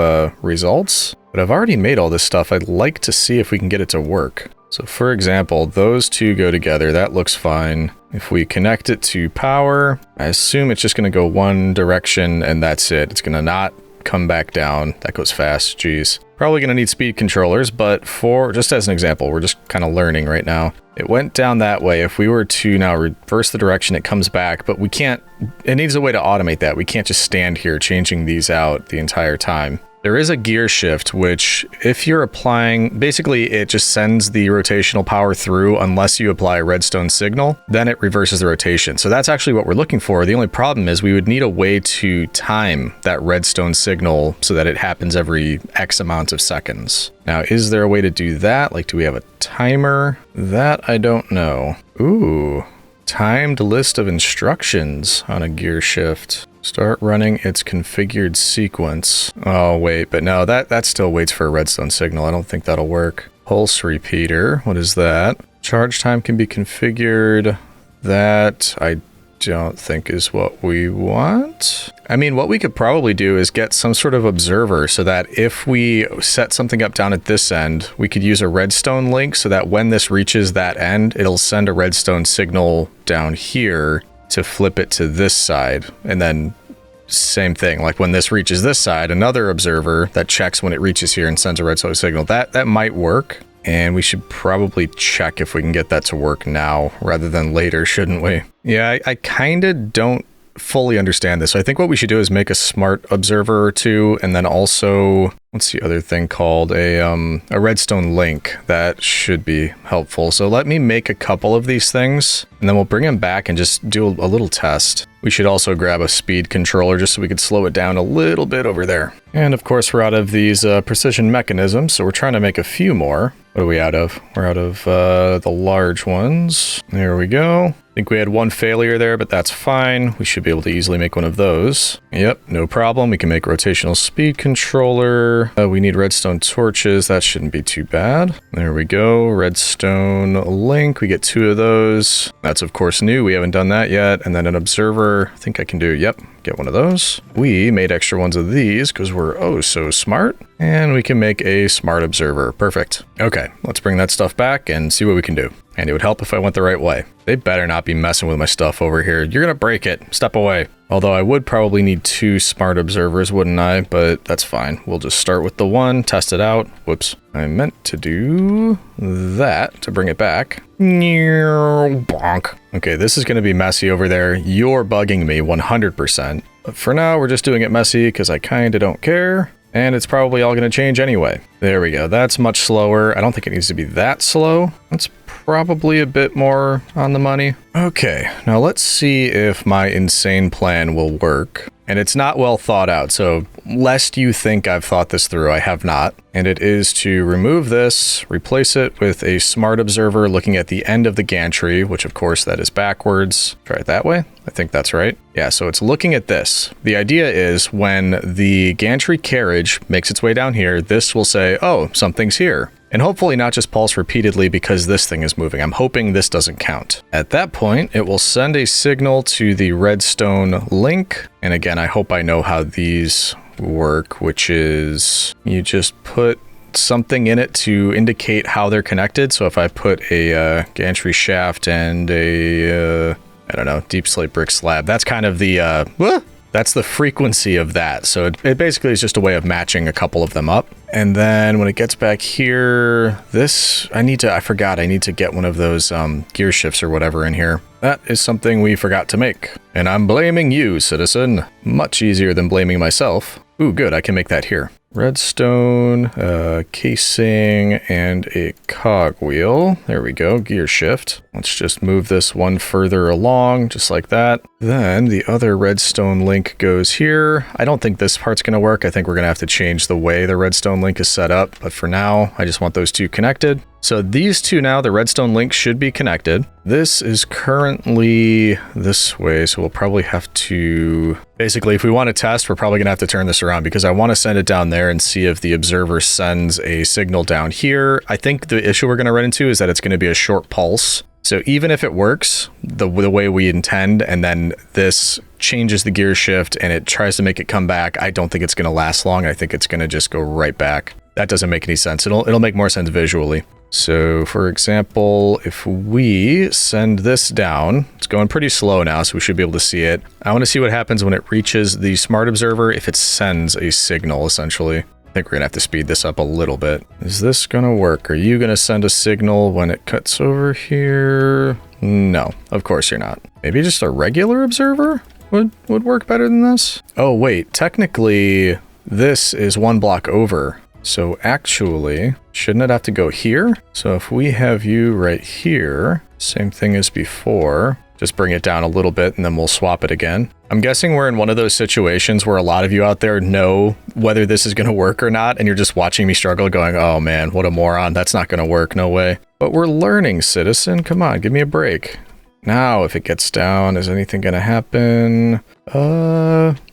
results. But I've already made all this stuff. I'd like to see if we can get it to work. So for example, those two go together. That looks fine. If we connect it to power, I assume it's just going to go one direction and that's it. It's going to not come back down. That goes fast. Jeez. Probably going to need speed controllers, but for just as an example, we're just kind of learning right now. It went down that way. If we were to now reverse the direction, it comes back, but we can't, it needs a way to automate that. We can't just stand here changing these out the entire time. There is a gear shift, which if you're applying, basically it just sends the rotational power through unless you apply a redstone signal, then it reverses the rotation. So that's actually what we're looking for. The only problem is we would need a way to time that redstone signal so that it happens every X amount of seconds. Now, is there a way to do that? Like, do we have a timer? That I don't know. Ooh, timed list of instructions on a gear shift. Start running its configured sequence. Oh, wait, but no, that still waits for a redstone signal. I don't think that'll work. Pulse repeater, what is that? Charge time can be configured. That I don't think is what we want. I mean, what we could probably do is get some sort of observer so that if we set something up down at this end, we could use a redstone link so that when this reaches that end, it'll send a redstone signal down here to flip it to this side. And then same thing, like when this reaches this side, another observer that checks when it reaches here and sends a redstone signal. That might work. And we should probably check if we can get that to work now rather than later, shouldn't we? Yeah, I kind of don't fully understand this. So I think what we should do is make a smart observer or two, and then also, what's the other thing called? A redstone link. That should be helpful. So let me make a couple of these things, and then we'll bring them back and just do a little test. We should also grab a speed controller just so we could slow it down a little bit over there. And of course, we're out of these precision mechanisms, so we're trying to make a few more. What are we out of? We're out of the large ones. There we go. I think we had one failure there, but that's fine. We should be able to easily make one of those. Yep, no problem. We can make rotational speed controller. We need redstone torches. That shouldn't be too bad. There we go. Redstone link. We get 2 of those. That's of course new. We haven't done that yet. And then an observer. I think I can do, yep, get one of those. We made extra ones of these because we're oh so smart. And we can make a smart observer. Perfect. Okay, let's bring that stuff back and see what we can do. And it would help if I went the right way. They better not be messing with my stuff over here. You're gonna break it. Step away. Although I would probably need 2 smart observers, wouldn't I? But that's fine. We'll just start with the one, test it out. Whoops. I meant to do that to bring it back. Bonk. Okay, this is gonna be messy over there. You're bugging me 100%. But for now, we're just doing it messy because I kinda don't care. And it's probably all going to change anyway. There we go. That's much slower. I don't think it needs to be that slow. That's probably a bit more on the money. Okay, now let's see if my insane plan will work. And it's not well thought out, so lest you think I've thought this through, I have not. And it is to remove this, replace it with a smart observer looking at the end of the gantry, which of course that is backwards. Try it that way. I think that's right. Yeah, so it's looking at this. The idea is when the gantry carriage makes its way down here, this will say, oh, something's here. And hopefully not just pulse repeatedly because this thing is moving. I'm hoping this doesn't count. At that point, it will send a signal to the redstone link. And again, I hope I know how these work, which is you just put something in it to indicate how they're connected. So if I put a gantry shaft and a, I don't know, deep slate brick slab, that's kind of the, that's the frequency of that. So it basically is just a way of matching a couple of them up. And then when it gets back here, this, I need to get one of those gear shifts or whatever in here. that is something we forgot to make. And I'm blaming you, citizen. Much easier than blaming myself. Ooh, good, I can make that here. Redstone, casing, and a cogwheel. There we go, gear shift. Let's just move this one further along, just like that. Then the other redstone link goes here. I don't think this part's gonna work. I think we're gonna have to change the way the redstone link is set up. But for now, I just want those two connected. So these two now, the redstone link should be connected. This is currently this way, so we'll probably have to... Basically, if we want to test, we're probably going to have to turn this around because I want to send it down there and see if the observer sends a signal down here. I think the issue we're going to run into is that it's going to be a short pulse. So even if it works the way we intend, and then this changes the gear shift and it tries to make it come back, I don't think it's going to last long. I think it's going to just go right back. That doesn't make any sense. It'll make more sense visually. So for example, if we send this down, it's going pretty slow now, so we should be able to see it. I want to see what happens when it reaches the smart observer, if it sends a signal, essentially. I think we're going to have to speed this up a little bit. Is this going to work? Are you going to send a signal when it cuts over here? No, of course you're not. Maybe just a regular observer would work better than this? Oh wait, technically this is one block over. So actually, shouldn't it have to go here? So if we have you right here, same thing as before, just bring it down a little bit and then we'll swap it again. I'm guessing we're in one of those situations where a lot of you out there know whether this is going to work or not, and you're just watching me struggle going, oh man, what a moron, that's not going to work, no way. But we're learning, citizen, come on, give me a break. Now, if it gets down, is anything going to happen?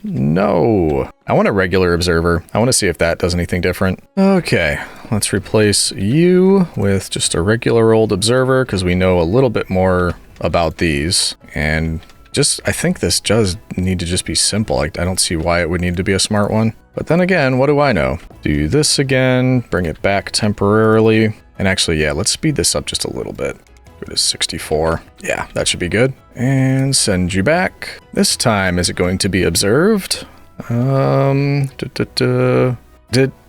No. I want a regular observer. I want to see if that does anything different. Okay, let's replace you with just a regular old observer because we know a little bit more about these. And I think this does need to just be simple. I don't see why it would need to be a smart one. But then again, what do I know? Do this again, bring it back temporarily. And actually, yeah, let's speed this up just a little bit. Go to 64. Yeah, that should be good. And send you back. This time, is it going to be observed?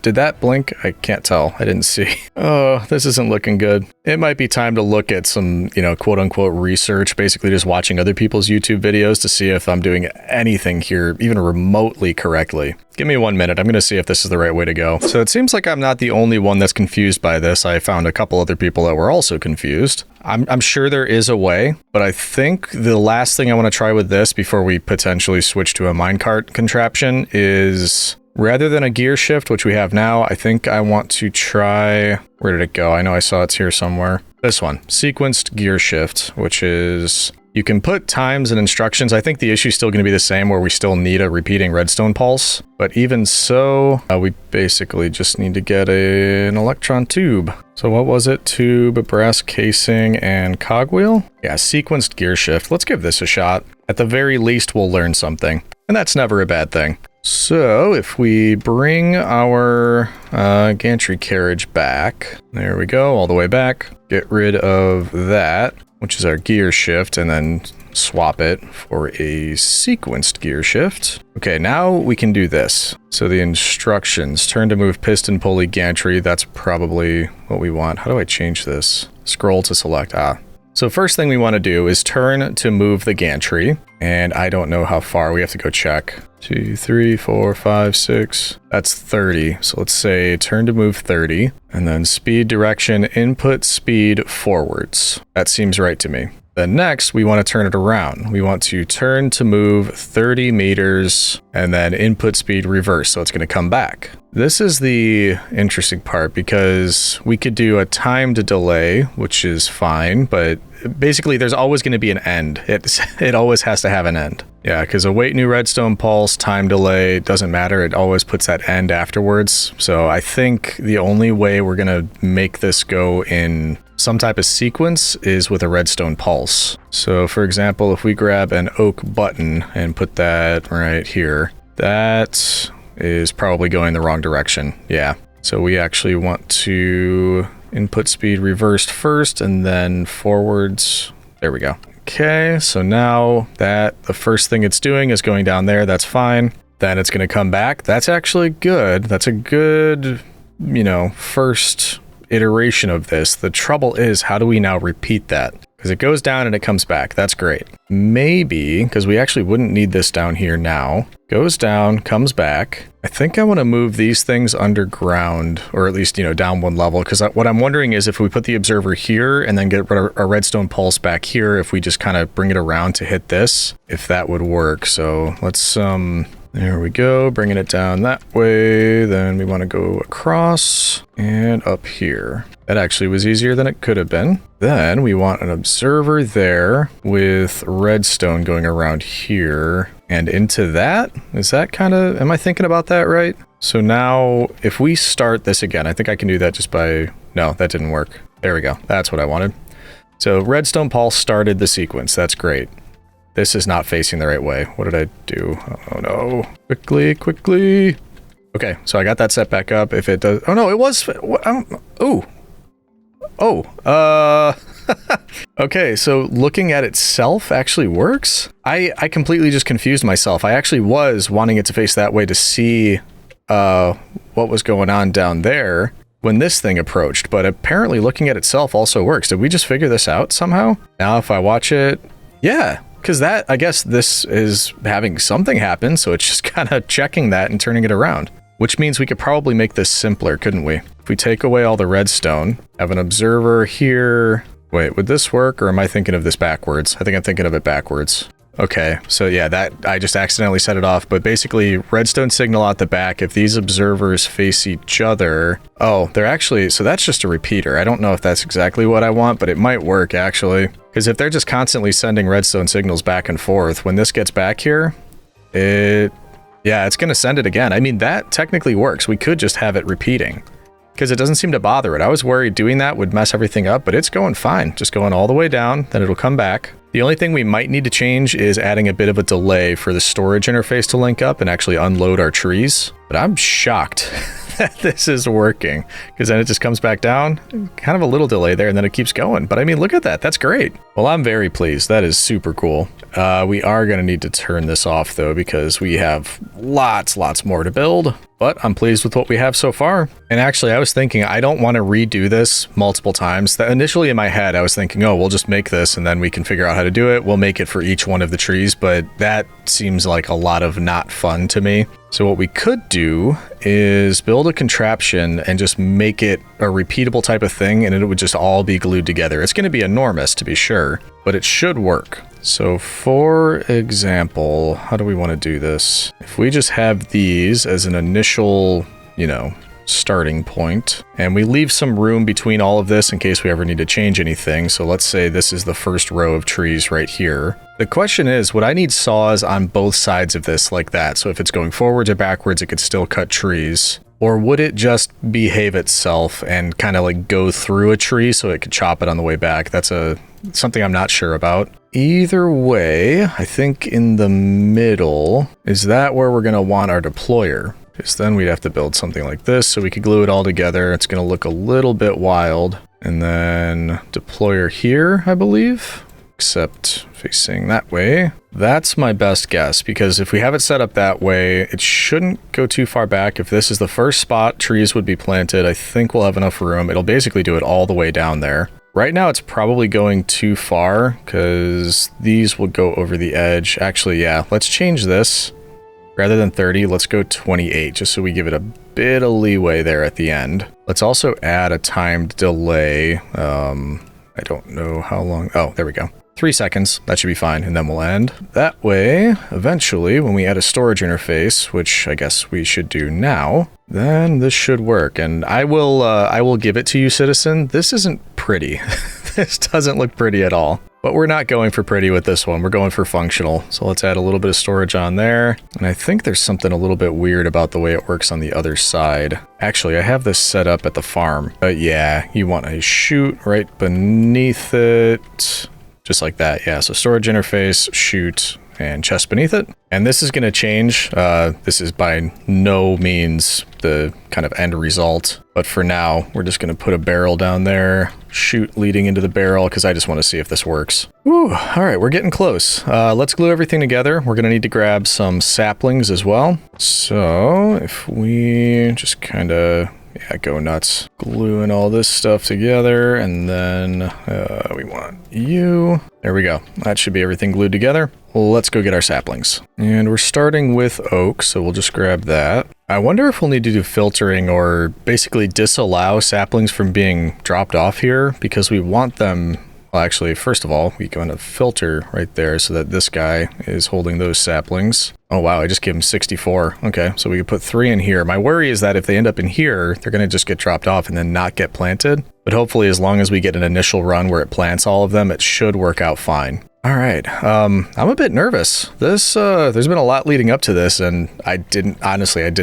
Did that blink? I can't tell. I didn't see. Oh, this isn't looking good. It might be time to look at some, quote unquote research, basically just watching other people's YouTube videos to see if I'm doing anything here, even remotely correctly. Give me 1 minute. I'm going to see if this is the right way to go. So it seems like I'm not the only one that's confused by this. I found a couple other people that were also confused. I'm sure there is a way, but I think the last thing I want to try with this before we potentially switch to a minecart contraption is... Rather than a gear shift, which we have now, I think I want to try... Where did it go? I know I saw it's here somewhere. This one, sequenced gear shift, which is... You can put times and instructions. I think the issue is still going to be the same where we still need a repeating redstone pulse. But even so, we basically just need to get an electron tube. So what was it? Tube, brass casing, and cogwheel? Yeah, sequenced gear shift. Let's give this a shot. At the very least, we'll learn something. And that's never a bad thing. So if we bring our gantry carriage back, there we go, all the way back, get rid of that, which is our gear shift, and then swap it for a sequenced gear shift. Okay, now we can do this. So the instructions, turn to move piston pulley gantry, that's probably what we want. How do I change this? Scroll to select, So first thing we want to do is turn to move the gantry, and I don't know how far, we have to go check. 2, 3, 4, 5, 6, that's 30. So let's say turn to move 30, and then speed direction, input speed forwards. That seems right to me. Then next, we want to turn it around. We want to turn to move 30 meters and then input speed reverse. So it's going to come back. This is the interesting part because we could do a timed delay, which is fine, but basically there's always going to be an end. It always has to have an end. Yeah, because await new redstone pulse, time delay, doesn't matter. It always puts that end afterwards. So I think the only way we're going to make this go in some type of sequence is with a redstone pulse. So for example, if we grab an oak button and put that right here, that is probably going the wrong direction. Yeah. So we actually want to input speed reversed first and then forwards. There we go. Okay, so now that the first thing it's doing is going down there, that's fine. Then it's going to come back. That's actually good. That's a good, first iteration of this. The trouble is, how do we now repeat that? because it goes down and it comes back. That's great. Maybe, because we actually wouldn't need this down here now. Goes down, comes back. I think I want to move these things underground, or at least, you know, down one level, because what I'm wondering is if we put the observer here and then get our redstone pulse back here, if we just kind of bring it around to hit this, if that would work. So let's, there we go, bringing it down that way. Then we want to go across and up here. That actually was easier than it could have been. Then we want an observer there with redstone going around here and into that. Is that kind of, am I thinking about that right? So now if we start this again, I think I can do that just by, no, that didn't work. There we go. That's what I wanted. So redstone pulse started the sequence. That's great. This is not facing the right way. What did I do? Oh no. Quickly, quickly. Okay, so I got that set back up. If it does, oh no, it was, okay, so looking at itself actually works. I completely just confused myself. I actually was wanting it to face that way to see what was going on down there when this thing approached, but apparently looking at itself also works. Did we just figure this out somehow? Now if I watch it, yeah, because that, I guess this is having something happen, so it's just kind of checking that and turning it around. Which means we could probably make this simpler, couldn't we? If we take away all the redstone, have an observer here. Wait, would this work, or am I thinking of this backwards? I think I'm thinking of it backwards. Okay, so yeah, that I just accidentally set it off, but basically redstone signal out the back. If these observers face each other, oh, they're actually, so that's just a repeater. I don't know if that's exactly what I want, but it might work actually. Because if they're just constantly sending redstone signals back and forth, when this gets back here, yeah, it's going to send it again. I mean, that technically works. We could just have it repeating because it doesn't seem to bother it. I was worried doing that would mess everything up, but it's going fine. Just going all the way down, then it'll come back. The only thing we might need to change is adding a bit of a delay for the storage interface to link up and actually unload our trees. But I'm shocked that this is working because then it just comes back down, kind of a little delay there, and then it keeps going. But I mean, look at that. That's great. Well, I'm very pleased. That is super cool. We are going to need to turn this off though, because we have lots more to build, but I'm pleased with what we have so far. And actually I was thinking, I don't want to redo this multiple times. Initially in my head, I was thinking, oh, we'll just make this and then we can figure out how to do it. We'll make it for each one of the trees, but that seems like a lot of not fun to me. So what we could do is build a contraption and just make it a repeatable type of thing, and it would just all be glued together. It's going to be enormous to be sure, but it should work. So for example, how do we want to do this? If we just have these as an initial, you know, starting point, and we leave some room between all of this in case we ever need to change anything. So let's say this is the first row of trees right here. The question is, would I need saws on both sides of this like that? So if it's going forwards or backwards, it could still cut trees. Or would it just behave itself and kind of like go through a tree so it could chop it on the way back? That's something I'm not sure about. Either way, I think in the middle, is that where we're going to want our deployer? Because then we'd have to build something like this so we could glue it all together. It's going to look a little bit wild. And then deployer here, I believe, except facing that way. That's my best guess, because if we have it set up that way, it shouldn't go too far back. If this is the first spot trees would be planted, I think we'll have enough room. It'll basically do it all the way down there. Right now it's probably going too far because these will go over the edge. Actually, yeah, let's change this. Rather than 30, let's go 28, just so we give it a bit of leeway there at the end. Let's also add a timed delay. I don't know how long. Oh, there we go. 3 seconds. That should be fine, and then we'll end. That way, eventually, when we add a storage interface, which I guess we should do now, then this should work. And I will give it to you, citizen. This isn't pretty. This doesn't look pretty at all. But we're not going for pretty with this one. We're going for functional. So let's add a little bit of storage on there. And I think there's something a little bit weird about the way it works on the other side. Actually, I have this set up at the farm. But yeah, you want a chute right beneath it. Just like that, yeah. So storage interface, chute, and chest beneath it. And this is going to change. This is by no means the kind of end result. But for now, we're just going to put a barrel down there, chute leading into the barrel, because I just want to see if this works. Whew, all right, we're getting close. Let's glue everything together. We're going to need to grab some saplings as well. So if we just kind of, Yeah, go nuts. Gluing all this stuff together, and then we want you. There we go. That should be everything glued together. Well, let's go get our saplings. And we're starting with oak, so we'll just grab that. I wonder if we'll need to do filtering or basically disallow saplings from being dropped off here, because we want them. Well, actually, first of all, we go into filter right there so that this guy is holding those saplings. Oh, wow, I just gave him 64. Okay, so we could put 3 in here. My worry is that if they end up in here, they're going to just get dropped off and then not get planted. But hopefully, as long as we get an initial run where it plants all of them, it should work out fine. All right, I'm a bit nervous. There's been a lot leading up to this, and I did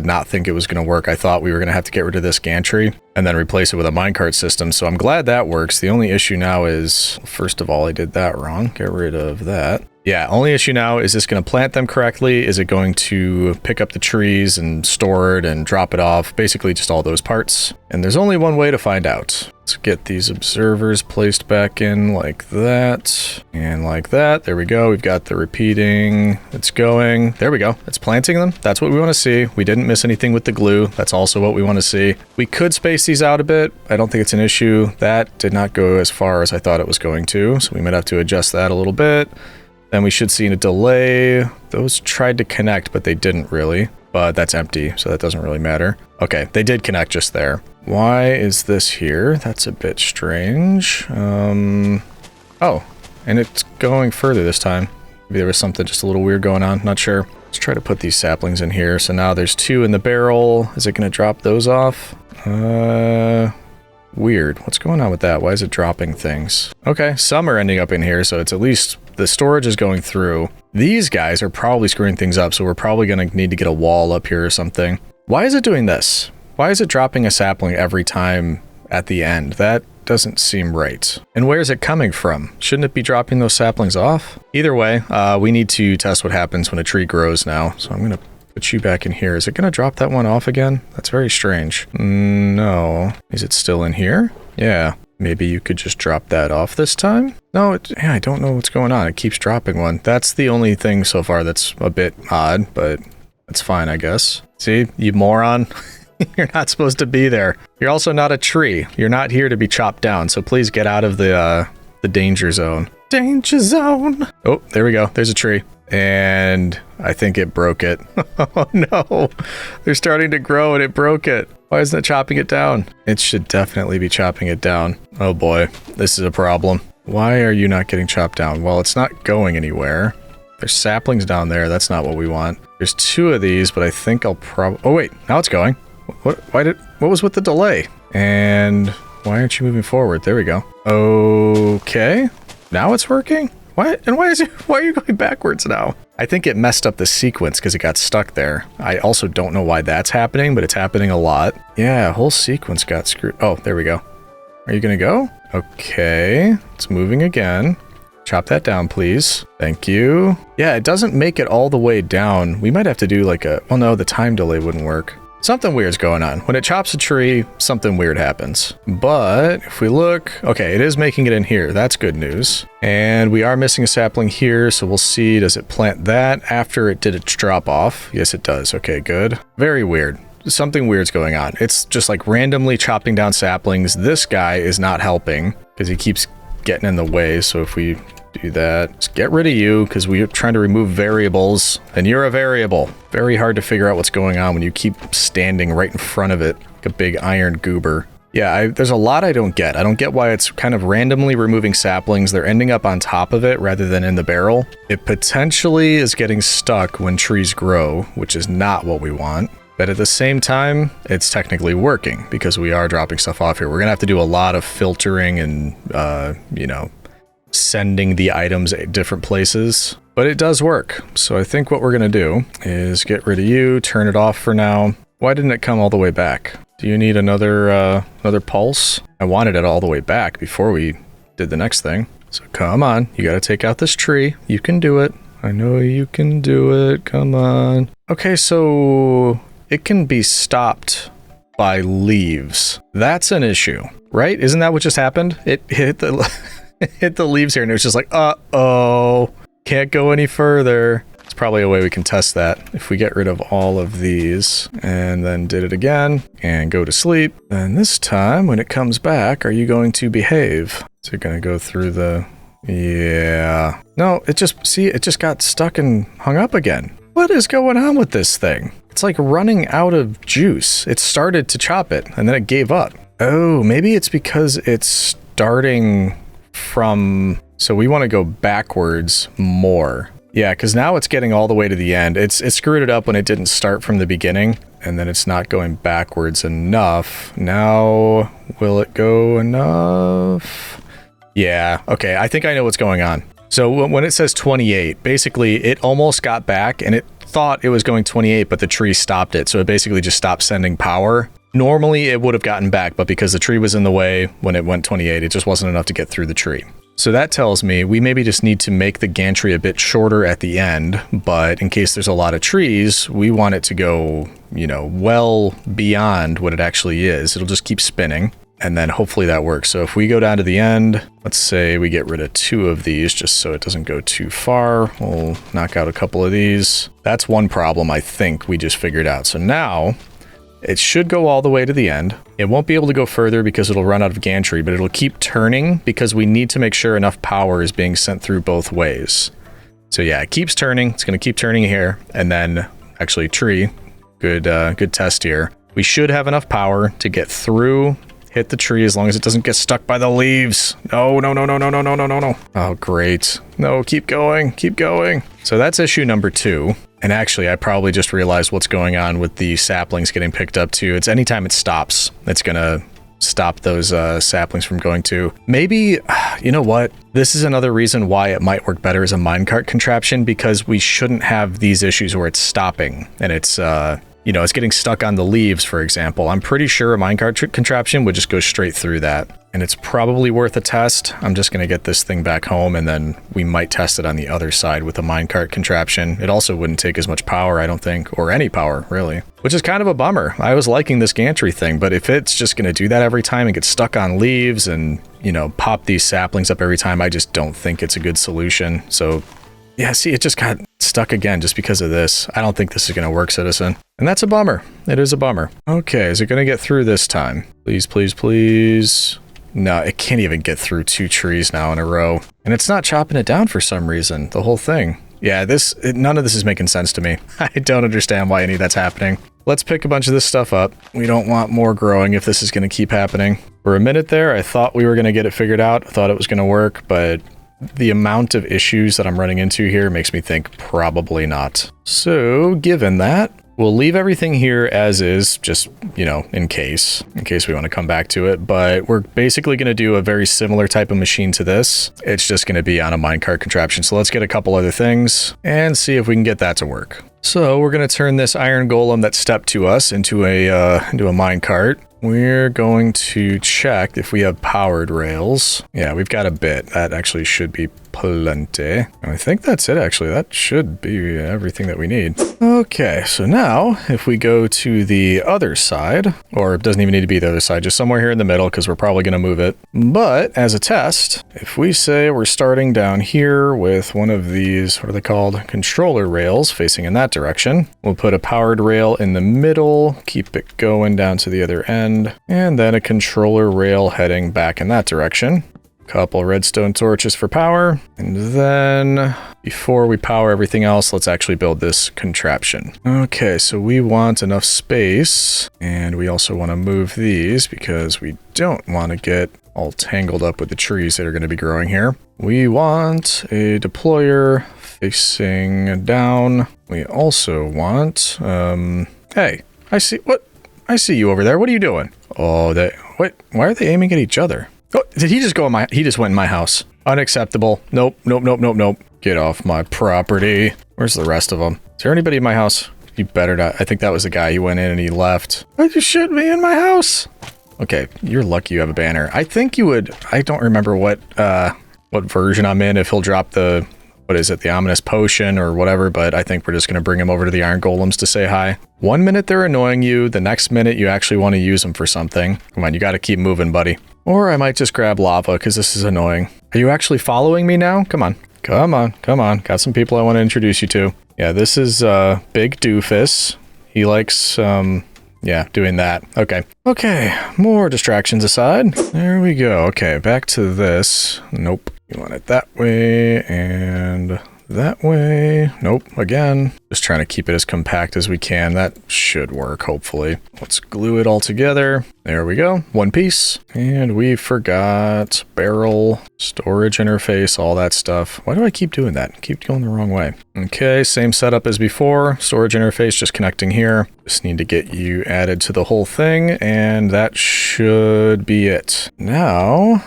not think it was going to work. I thought we were going to have to get rid of this gantry and then replace it with a minecart system, so I'm glad that works. The only issue now is, first of all, I did that wrong. Get rid of that. Yeah, only issue now, is this going to plant them correctly? Is it going to pick up the trees and store it and drop it off? Basically just all those parts. And there's only one way to find out. Let's get these observers placed back in like that and like that. There we go. We've got the repeating. It's going. There we go. It's planting them. That's what we want to see. We didn't miss anything with the glue. That's also what we want to see. We could space these out a bit. I don't think it's an issue. That did not go as far as I thought it was going to, so we might have to adjust that a little bit. Then we should see a delay. Those tried to connect, but they didn't really. But that's empty, so that doesn't really matter. Okay, they did connect just there. Why is this here? That's a bit strange. Oh, and it's going further this time. Maybe there was something just a little weird going on. Not sure. Let's try to put these saplings in here. So now there's 2 in the barrel. Is it going to drop those off? Weird. What's going on with that? Why is it dropping things? Okay, some are ending up in here, so it's at least the storage is going through. These guys are probably screwing things up, so we're probably going to need to get a wall up here or something. Why is it doing this? Why is it dropping a sapling every time at the end? That doesn't seem right. And where is it coming from? Shouldn't it be dropping those saplings off? Either way, we need to test what happens when a tree grows now. So I'm going to put you back in here. Is it going to drop that one off again? That's very strange. No. Is it still in here? Yeah. Maybe you could just drop that off this time? No, yeah, I don't know what's going on. It keeps dropping one. That's the only thing so far that's a bit odd, but that's fine, I guess. See, you moron. You're not supposed to be there. You're also not a tree. You're not here to be chopped down, so please get out of the danger zone. Danger zone! Oh, there we go. There's a tree. And I think it broke it. Oh no! They're starting to grow and it broke it. Why isn't it chopping it down? It should definitely be chopping it down. Oh boy, this is a problem. Why are you not getting chopped down? Well, it's not going anywhere. There's saplings down there. That's not what we want. There's 2 of these, but I think I'll probably... Oh wait, now it's going. What was with the delay? And why aren't you moving forward? There we go. Okay, now it's working? What? And why are you going backwards now? I think it messed up the sequence because it got stuck there. I also don't know why that's happening, but it's happening a lot. Yeah, whole sequence got screwed. Oh, there we go. Are you gonna go? Okay, it's moving again. Chop that down, please. Thank you. Yeah, it doesn't make it all the way down. We might have to do like a... Well, no, the time delay wouldn't work. Something weird's going on. When it chops a tree, something weird happens. But if we look, okay, it is making it in here. That's good news. And we are missing a sapling here, so we'll see. Does it plant that after it did its drop off? Yes, it does. Okay, good. Very weird. Something weird's going on. It's just like randomly chopping down saplings. This guy is not helping because he keeps getting in the way. So if we do that, let's get rid of you because we're trying to remove variables and you're a variable. Very hard to figure out what's going on when you keep standing right in front of it like a big iron goober. Yeah, there's a lot I don't get. I don't get why it's kind of randomly removing saplings. They're ending up on top of it rather than in the barrel. It potentially is getting stuck when trees grow, which is not what we want. But at the same time, it's technically working because we are dropping stuff off here. We're going to have to do a lot of filtering and, you know, sending the items at different places. But it does work. So I think what we're going to do is get rid of you, turn it off for now. Why didn't it come all the way back? Do you need another pulse? I wanted it all the way back before we did the next thing. So come on, you got to take out this tree. You can do it. I know you can do it. Come on. Okay, so it can be stopped by leaves. That's an issue, right? Isn't that what just happened? It hit the hit the leaves here and it was just like, uh-oh, can't go any further. It's probably a way we can test that. If we get rid of all of these and then did it again and go to sleep, then this time when it comes back, are you going to behave? So you're going to go through the... Yeah. No, it just got stuck and hung up again. What is going on with this thing? It's like running out of juice. It started to chop it and then it gave up. Oh, maybe it's because it's starting from... So we want to go backwards more. Yeah, because now it's getting all the way to the end. It screwed it up when it didn't start from the beginning, and then it's not going backwards enough. Now, will it go enough? Yeah, okay, I think I know what's going on. So when it says 28, basically it almost got back, and it thought it was going 28, but the tree stopped it, so it basically just stopped sending power. Normally, it would have gotten back, but because the tree was in the way when it went 28, it just wasn't enough to get through the tree. So that tells me we maybe just need to make the gantry a bit shorter at the end, but in case there's a lot of trees, we want it to go, you know, well beyond what it actually is. It'll just keep spinning, and then hopefully that works. So if we go down to the end, let's say we get rid of 2 of these just so it doesn't go too far. We'll knock out a couple of these. That's one problem I think we just figured out. So now... it should go all the way to the end. It won't be able to go further because it'll run out of gantry, but it'll keep turning because we need to make sure enough power is being sent through both ways. So yeah, it keeps turning. It's going to keep turning here. And then actually tree, good test here. We should have enough power to get through, hit the tree as long as it doesn't get stuck by the leaves. No. Oh, great. No, keep going. So that's issue number 2. And actually, I probably just realized what's going on with the saplings getting picked up too. It's anytime it stops, it's gonna stop those saplings from going to. Maybe, you know what? This is another reason why it might work better as a minecart contraption, because we shouldn't have these issues where it's stopping and it's, you know, it's getting stuck on the leaves, for example. I'm pretty sure a minecart contraption would just go straight through that. And it's probably worth a test. I'm just going to get this thing back home, and then we might test it on the other side with a minecart contraption. It also wouldn't take as much power, I don't think, or any power, really. Which is kind of a bummer. I was liking this gantry thing, but if it's just going to do that every time and get stuck on leaves and, you know, pop these saplings up every time, I just don't think it's a good solution. So, yeah, see, it just got stuck again just because of this. I don't think this is going to work, Citizen. And that's a bummer. It is a bummer. Okay, is it going to get through this time? Please, please, please. No, it can't even get through 2 trees now in a row. And it's not chopping it down for some reason, the whole thing. Yeah, none of this is making sense to me. I don't understand why any of that's happening. Let's pick a bunch of this stuff up. We don't want more growing if this is going to keep happening. For a minute there, I thought we were going to get it figured out. I thought it was going to work, but the amount of issues that I'm running into here makes me think probably not. So, given that, we'll leave everything here as is, just, you know, in case we want to come back to it. But we're basically going to do a very similar type of machine to this. It's just going to be on a minecart contraption. So let's get a couple other things and see if we can get that to work. So we're going to turn this iron golem that stepped to us into a minecart. We're going to check if we have powered rails. Yeah, we've got a bit. That actually should be plenty. I think that's it, actually. That should be everything that we need. Okay, so now if we go to the other side, or it doesn't even need to be the other side, just somewhere here in the middle, because we're probably going to move it. But as a test, if we say we're starting down here with one of these, what are they called? Controller rails facing in that direction. We'll put a powered rail in the middle, keep it going down to the other end, and then a controller rail heading back in that direction. Couple redstone torches for power, and then before we power everything else, let's actually build this contraption. Okay, so we want enough space, and we also want to move these because we don't want to get all tangled up with the trees that are going to be growing here. We want a deployer facing down. We also want, hey, I see you over there. What are you doing? Oh, why are they aiming at each other? Oh, did he just he just went in my house. Unacceptable. Nope. Get off my property. Where's the rest of them? Is there anybody in my house? You better not. I think that was the guy. He went in and he left. Why you shouldn't be in my house? Okay, you're lucky you have a banner. I think you would, I don't remember what version I'm in, if he'll drop the, what is it, the ominous potion or whatever, but I think we're just going to bring him over to the iron golems to say hi. 1 minute they're annoying you, the next minute you actually want to use them for something. Come on, you got to keep moving, buddy. Or I might just grab lava because this is annoying. Are you actually following me now? Come on. Come on, come on. Got some people I want to introduce you to. Yeah, this is Big Doofus. He likes, yeah, doing that. Okay. Okay, more distractions aside. There we go. Okay, back to this. Nope. You want it that way and that way. Nope. Again, just trying to keep it as compact as we can. That should work, hopefully. Let's glue it all together. There we go. One piece. And we forgot barrel, storage interface, all that stuff. Why do I keep doing that? Keep going the wrong way. Okay, same setup as before. Storage interface just connecting here. Just need to get you added to the whole thing, and that should be it. Now,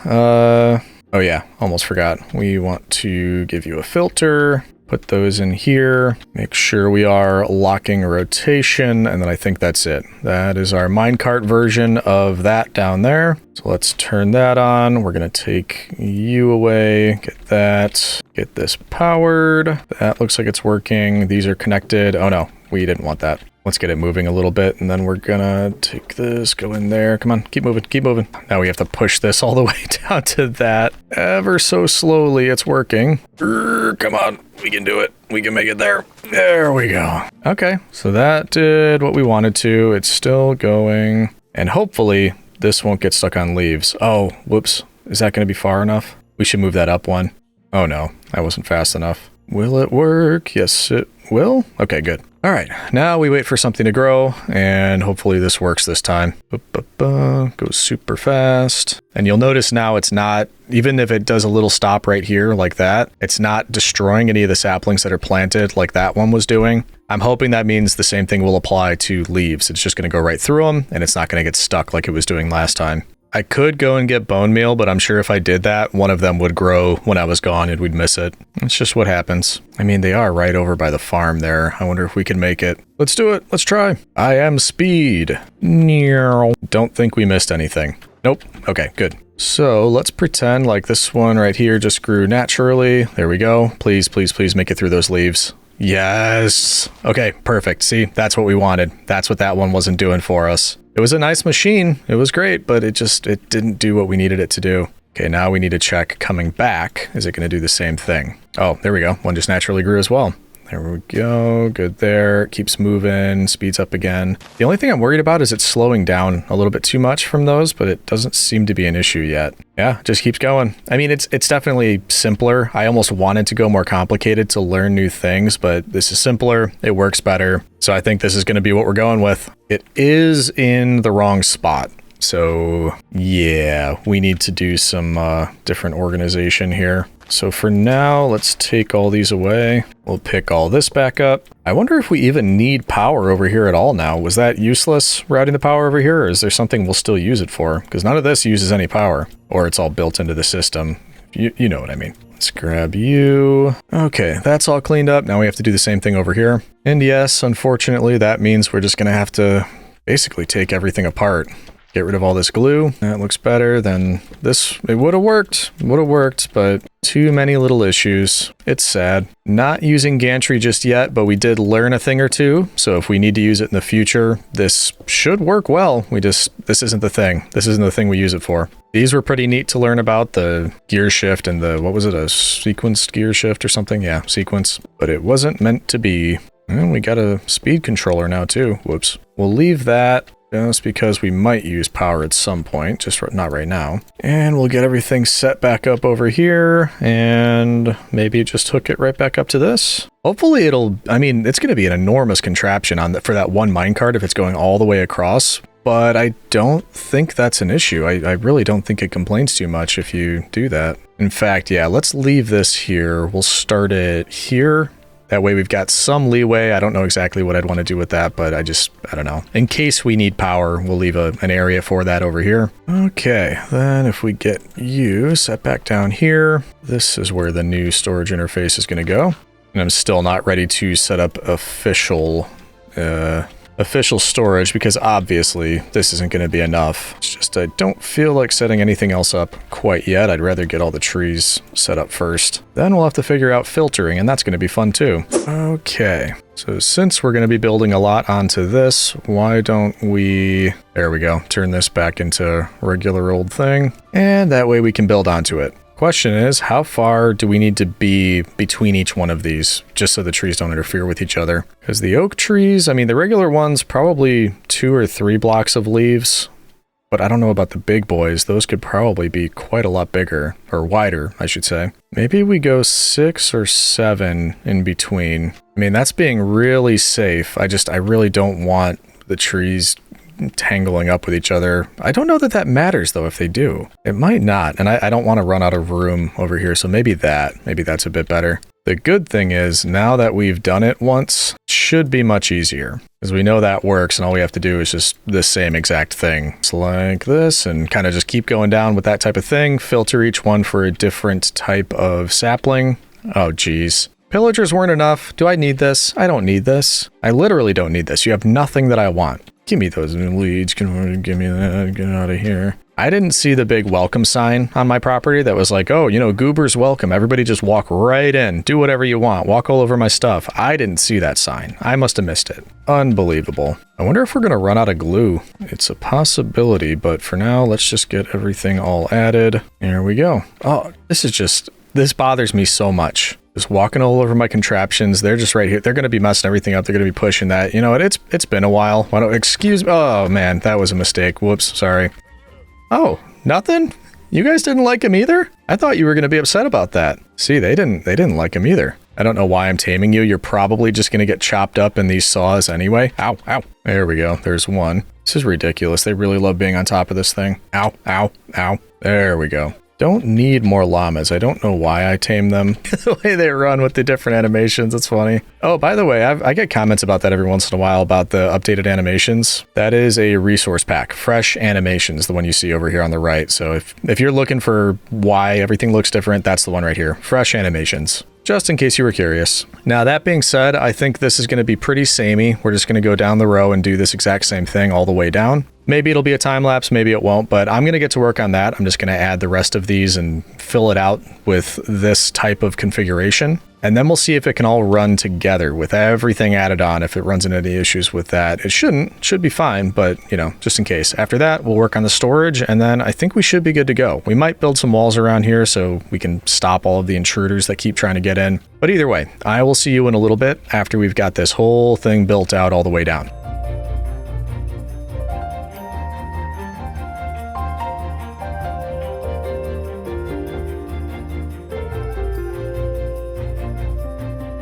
oh yeah, almost forgot. We want to give you a filter, put those in here, make sure we are locking rotation, and then I think that's it. That is our minecart version of that down there. So let's turn that on. We're gonna take you away, get that, get this powered. That looks like it's working. These are connected. Oh no, we didn't want that. Let's get it moving a little bit, and then we're gonna take this, go in there. Come on, keep moving, keep moving. Now we have to push this all the way down to that. Ever so slowly, it's working. Come on, we can do it. We can make it there. There we go. Okay, so that did what we wanted to. It's still going, and hopefully this won't get stuck on leaves. Oh, whoops. Is that gonna be far enough? We should move that up one. Oh no, that wasn't fast enough. Will it work? Yes, it will. Okay, good. All right, now we wait for something to grow, and hopefully this works this time. Goes super fast. And you'll notice now it's not, even if it does a little stop right here like that, it's not destroying any of the saplings that are planted like that one was doing. I'm hoping that means the same thing will apply to leaves. It's just gonna go right through them, and it's not gonna get stuck like it was doing last time. I could go and get bone meal, but I'm sure if I did that, one of them would grow when I was gone and we'd miss it. It's just what happens. I mean, they are right over by the farm there. I wonder if we can make it. Let's do it. Let's try. I am speed. Don't think we missed anything. Nope. Okay, good. So let's pretend like this one right here just grew naturally. There we go. Please, please, please make it through those leaves. Yes. Okay, perfect. See, that's what we wanted. That's what that one wasn't doing for us. It was a nice machine. It was great, but it didn't do what we needed it to do. Okay, now we need to check coming back. Is it going to do the same thing? Oh, there we go. One just naturally grew as well. There we go. Good there. It keeps moving, speeds up again. The only thing I'm worried about is it's slowing down a little bit too much from those, but it doesn't seem to be an issue yet. Yeah, just keeps going. I mean, it's definitely simpler. I almost wanted to go more complicated to learn new things, but this is simpler. It works better. So I think this is going to be what we're going with. It is in the wrong spot. So yeah, we need to do some different organization here. So for now, let's take all these away. We'll pick all this back up. I wonder if we even need power over here at all now. Was that useless routing the power over here, or is there something we'll still use it for? Because none of this uses any power, or it's all built into the system. You know what I mean. Let's grab you. Okay, that's all cleaned up. Now we have to do the same thing over here. And yes, unfortunately, that means we're just gonna have to basically take everything apart. Get rid of all this glue. That looks better than this. It would have worked, but too many little issues. It's sad. Not using Gantry just yet, but we did learn a thing or two. So if we need to use it in the future, this should work well. This isn't the thing. This isn't the thing we use it for. These were pretty neat to learn about, the gear shift and the, what was it, a sequenced gear shift or something? Yeah, sequence. But it wasn't meant to be. And we got a speed controller now too. Whoops. We'll leave that. Just because we might use power at some point, just not right now. And we'll get everything set back up over here and maybe just hook it right back up to this. Hopefully I mean, it's going to be an enormous contraption for that one minecart if it's going all the way across, but I don't think that's an issue. I really don't think it complains too much if you do that. In fact, yeah, let's leave this here. We'll start it here. That way we've got some leeway. I don't know exactly what I'd want to do with that, but I don't know. In case we need power, we'll leave an area for that over here. Okay, then if we get you set back down here, this is where the new storage interface is going to go. And I'm still not ready to set up official storage because obviously this isn't going to be enough. It's just I don't feel like setting anything else up quite yet. I'd rather get all the trees set up first. Then we'll have to figure out filtering, and that's going to be fun too. Okay, so since we're going to be building a lot onto this, why don't we, there we go, turn this back into regular old thing, and that way we can build onto it. Question is, how far do we need to be between each one of these just so the trees don't interfere with each other? Because the oak trees, I mean, the regular ones, probably 2 or 3 blocks of leaves. But I don't know about the big boys. Those could probably be quite a lot bigger, or wider, I should say. Maybe we go 6 or 7 in between. I mean, that's being really safe. I really don't want the trees tangling up with each other. I don't know that that matters, though, if they do. It might not, and I don't want to run out of room over here, so maybe that's a bit better. The good thing is, now that we've done it once, it should be much easier. Because we know that works, and all we have to do is just the same exact thing. It's like this, and kind of just keep going down with that type of thing. Filter each one for a different type of sapling. Oh, geez. Pillagers weren't enough. Do I need this? I don't need this. I literally don't need this. You have nothing that I want. Give me those leads. Give me that. Get out of here. I didn't see the big welcome sign on my property that was like, oh, you know, goobers welcome. Everybody just walk right in. Do whatever you want. Walk all over my stuff. I didn't see that sign. I must have missed it. Unbelievable. I wonder if we're going to run out of glue. It's a possibility, but for now, let's just get everything all added. Here we go. Oh, this bothers me so much. Just walking all over my contraptions. They're just right here. They're going to be messing everything up. They're going to be pushing that. You know what? It's been a while. Why don't, excuse me. Oh, man, that was a mistake. Whoops. Sorry. Oh, nothing? You guys didn't like him either? I thought you were going to be upset about that. See, they didn't like him either. I don't know why I'm taming you. You're probably just going to get chopped up in these saws anyway. Ow, ow. There we go. There's one. This is ridiculous. They really love being on top of this thing. Ow, ow, ow. There we go. Don't need more llamas. I don't know why I tame them. The way they run with the different animations, it's funny. Oh, by the way, I get comments about that every once in a while about the updated animations. That is a resource pack. Fresh animations, the one you see over here on the right. So if you're looking for why everything looks different, that's the one right here. Fresh animations. Just in case you were curious. Now, that being said, I think this is going to be pretty samey. We're just going to go down the row and do this exact same thing all the way down. Maybe it'll be a time lapse, maybe it won't, but I'm going to get to work on that. I'm just going to add the rest of these and fill it out with this type of configuration. And then we'll see if it can all run together with everything added on. If it runs into any issues with that, it should be fine, but you know, just in case. After that, we'll work on the storage, and then I think we should be good to go. We might build some walls around here so we can stop all of the intruders that keep trying to get in. But either way, I will see you in a little bit after we've got this whole thing built out all the way down.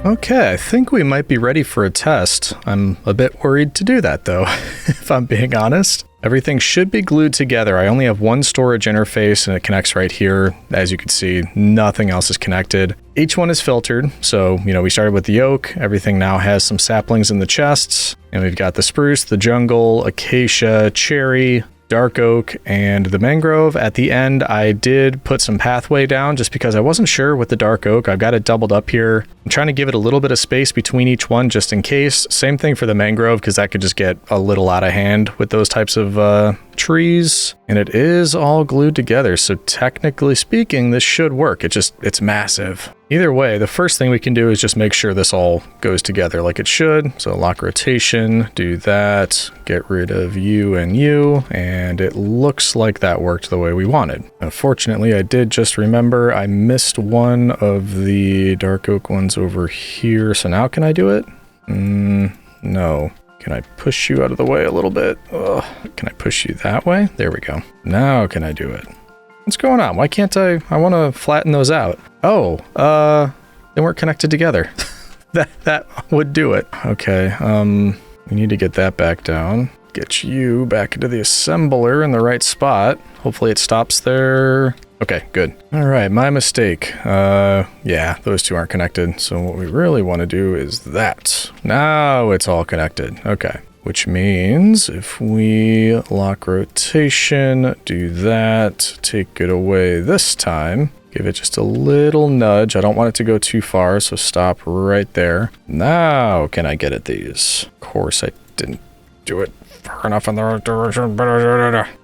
Okay, I think we might be ready for a test. I'm a bit worried to do that though, if I'm being honest. Everything should be glued together. I only have one storage interface and it connects right here. As you can see, nothing else is connected. Each one is filtered. So, you know, we started with the oak. Everything now has some saplings in the chests. And we've got the spruce, the jungle, acacia, cherry, dark oak, and the mangrove. At the end, I did put some pathway down just because I wasn't sure with the dark oak. I've got it doubled up here. I'm trying to give it a little bit of space between each one just in case. Same thing for the mangrove because that could just get a little out of hand with those types of trees. And it is all glued together. So technically speaking, this should work. It's massive. Either way, the first thing we can do is just make sure this all goes together like it should. So lock rotation, do that, get rid of you and you, and it looks like that worked the way we wanted. Unfortunately, I did just remember I missed one of the dark oak ones over here. So now can I do it? No. Can I push you out of the way a little bit? Ugh. Can I push you that way? There we go. Now can I do it? What's going on? Why can't I want to flatten those out. Oh, they weren't connected together. that would do it. Okay, we need to get that back down. Get you back into the assembler in the right spot. Hopefully it stops there. Okay, good. All right, my mistake. Yeah, those two aren't connected. So what we really want to do is that. Now it's all connected. Okay. Which means if we lock rotation, do that, take it away this time, give it just a little nudge. I don't want it to go too far, so stop right there. Now can I get at these? Of course I didn't do it far enough in the right direction.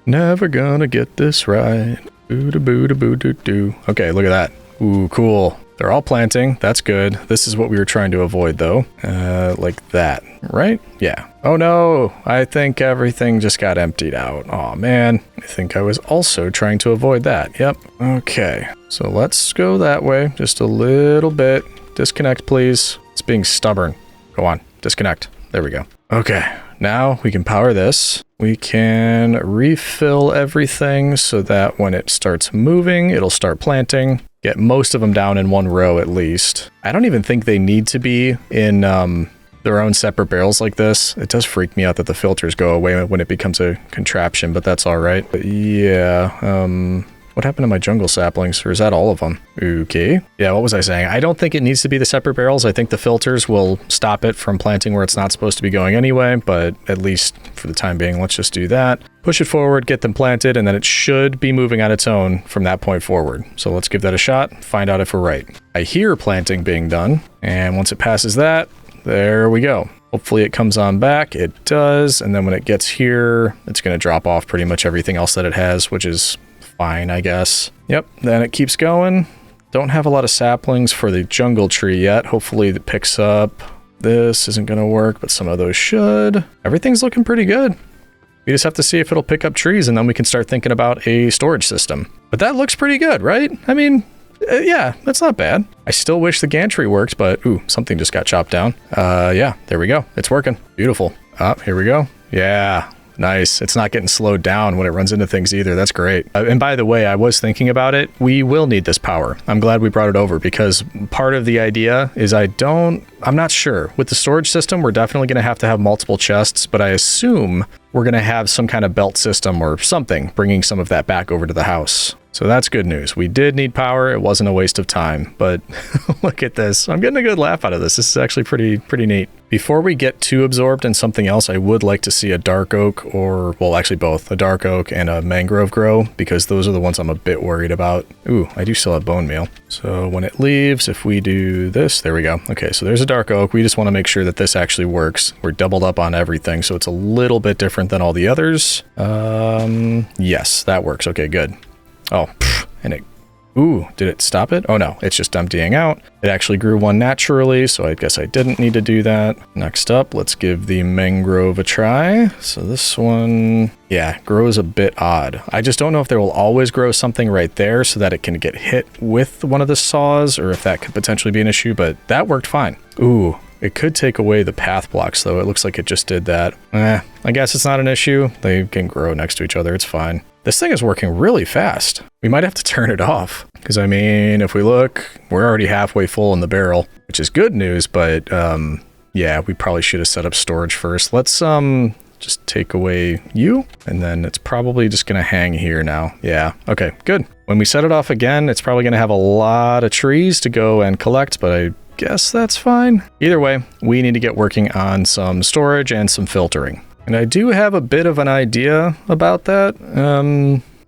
Never gonna get this right. Okay, look at that. Ooh, cool. they're all planting. That's good. This is what we were trying to avoid though. Like that, right? Yeah. Oh no, I think everything just got emptied out. Oh man, I think I was also trying to avoid that. Yep. Okay, so let's go that way just a little bit. Disconnect, please. It's being stubborn. Go on, disconnect. There we go. Okay, now we can power this. We can refill everything so that when it starts moving, it'll start planting. Get most of them down in one row at least. I don't even think they need to be in their own separate barrels like this. It does freak me out that the filters go away when it becomes a contraption, but that's all right. But yeah, what happened to my jungle saplings? Or is that all of them? Okay. Yeah, what was I saying? I don't think it needs to be the separate barrels. I think the filters will stop it from planting where it's not supposed to be going anyway, but at least for the time being, let's just do that. Push it forward, get them planted, and then it should be moving on its own from that point forward. So let's give that a shot, find out if we're right. I hear planting being done, and once it passes that, there we go. Hopefully it comes on back. It does, and then when it gets here, it's going to drop off pretty much everything else that it has, which is fine, I guess. Yep, then it keeps going. Don't have a lot of saplings for the jungle tree yet. Hopefully it picks up. This isn't going to work, but some of those should. Everything's looking pretty good. We just have to see if it'll pick up trees, and then we can start thinking about a storage system. But that looks pretty good, right? I mean, yeah, that's not bad. I still wish the gantry worked, but ooh, something just got chopped down. Yeah, there we go. It's working. Beautiful. Here we go. Yeah. Nice. It's not getting slowed down when it runs into things either. That's great. And by the way, I was thinking about it. We will need this power. I'm glad we brought it over because part of the idea is I'm not sure. With the storage system, we're definitely going to have multiple chests, but I assume we're going to have some kind of belt system or something, bringing some of that back over to the house. So that's good news. We did need power. It wasn't a waste of time, but look at this. I'm getting a good laugh out of this. This is actually pretty neat. Before we get too absorbed in something else, I would like to see a dark oak or, well, actually both, a dark oak and a mangrove grow, because those are the ones I'm a bit worried about. Ooh, I do still have bone meal. So when it leaves, if we do this, there we go. Okay, so there's a dark oak. We just want to make sure that this actually works. We're doubled up on everything, so it's a little bit different than all the others. Yes, that works. Okay, good. Oh, and it, ooh, did it stop it? Oh no, it's just emptying out. It actually grew one naturally, so I guess I didn't need to do that. Next up, let's give the mangrove a try. So this one, yeah, grows a bit odd. I just don't know if there will always grow something right there so that it can get hit with one of the saws, or if that could potentially be an issue, but that worked fine. Ooh. It could take away the path blocks, though. It looks like it just did that. I guess it's not an issue. They can grow next to each other. It's fine. This thing is working really fast. We might have to turn it off. Because, I mean, if we look, we're already halfway full in the barrel, which is good news, but, yeah, we probably should have set up storage first. Let's, just take away you, and then it's probably just going to hang here now. Yeah, okay, good. When we set it off again, it's probably going to have a lot of trees to go and collect, but I guess that's fine. Either way, we need to get working on some storage and some filtering. And I do have a bit of an idea about that.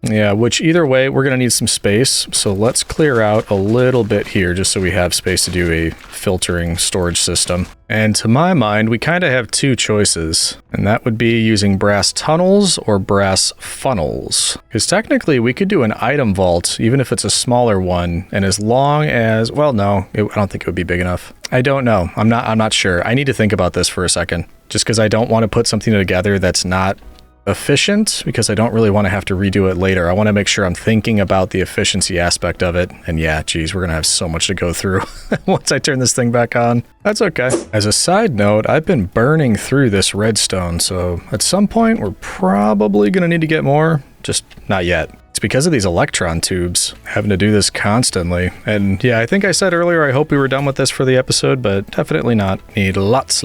Yeah, which either way, we're going to need some space. So let's clear out a little bit here just so we have space to do a filtering storage system. And to my mind, we kind of have two choices, and that would be using brass tunnels or brass funnels. Because technically we could do an item vault, even if it's a smaller one, and as long as, well, no, I don't think it would be big enough. I don't know. I'm not sure. I need to think about this for a second, just because I don't want to put something together that's not efficient, because I don't really want to have to redo it later. I want to make sure I'm thinking about the efficiency aspect of it. And yeah, geez, we're gonna have so much to go through once I turn this thing back on. That's okay. As a side note, I've been burning through this redstone, so at some point we're probably gonna need to get more, just not yet. It's because of these electron tubes, having to do this constantly. And yeah, I think I said earlier, I hope we were done with this for the episode, but definitely not. Need lots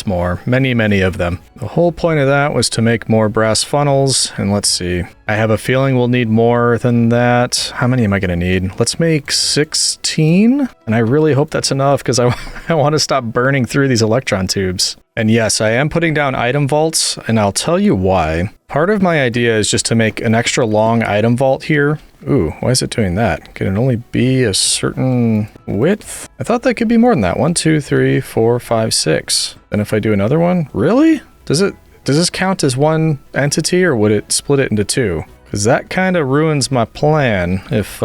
more. Many of them. The whole point of that was to make more brass funnels. And let's see. I have a feeling we'll need more than that. How many am I going to need? Let's make 16. And I really hope that's enough because I want to stop burning through these electron tubes. And yes, I am putting down item vaults, and I'll tell you why. Part of my idea is just to make an extra long item vault here. Ooh, why is it doing that? Can it only be a certain width? I thought that could be more than that. 1, 2, 3, 4, 5, 6. Then if I do another one, really? Does this count as one entity, or would it split it into two? Because that kind of ruins my plan if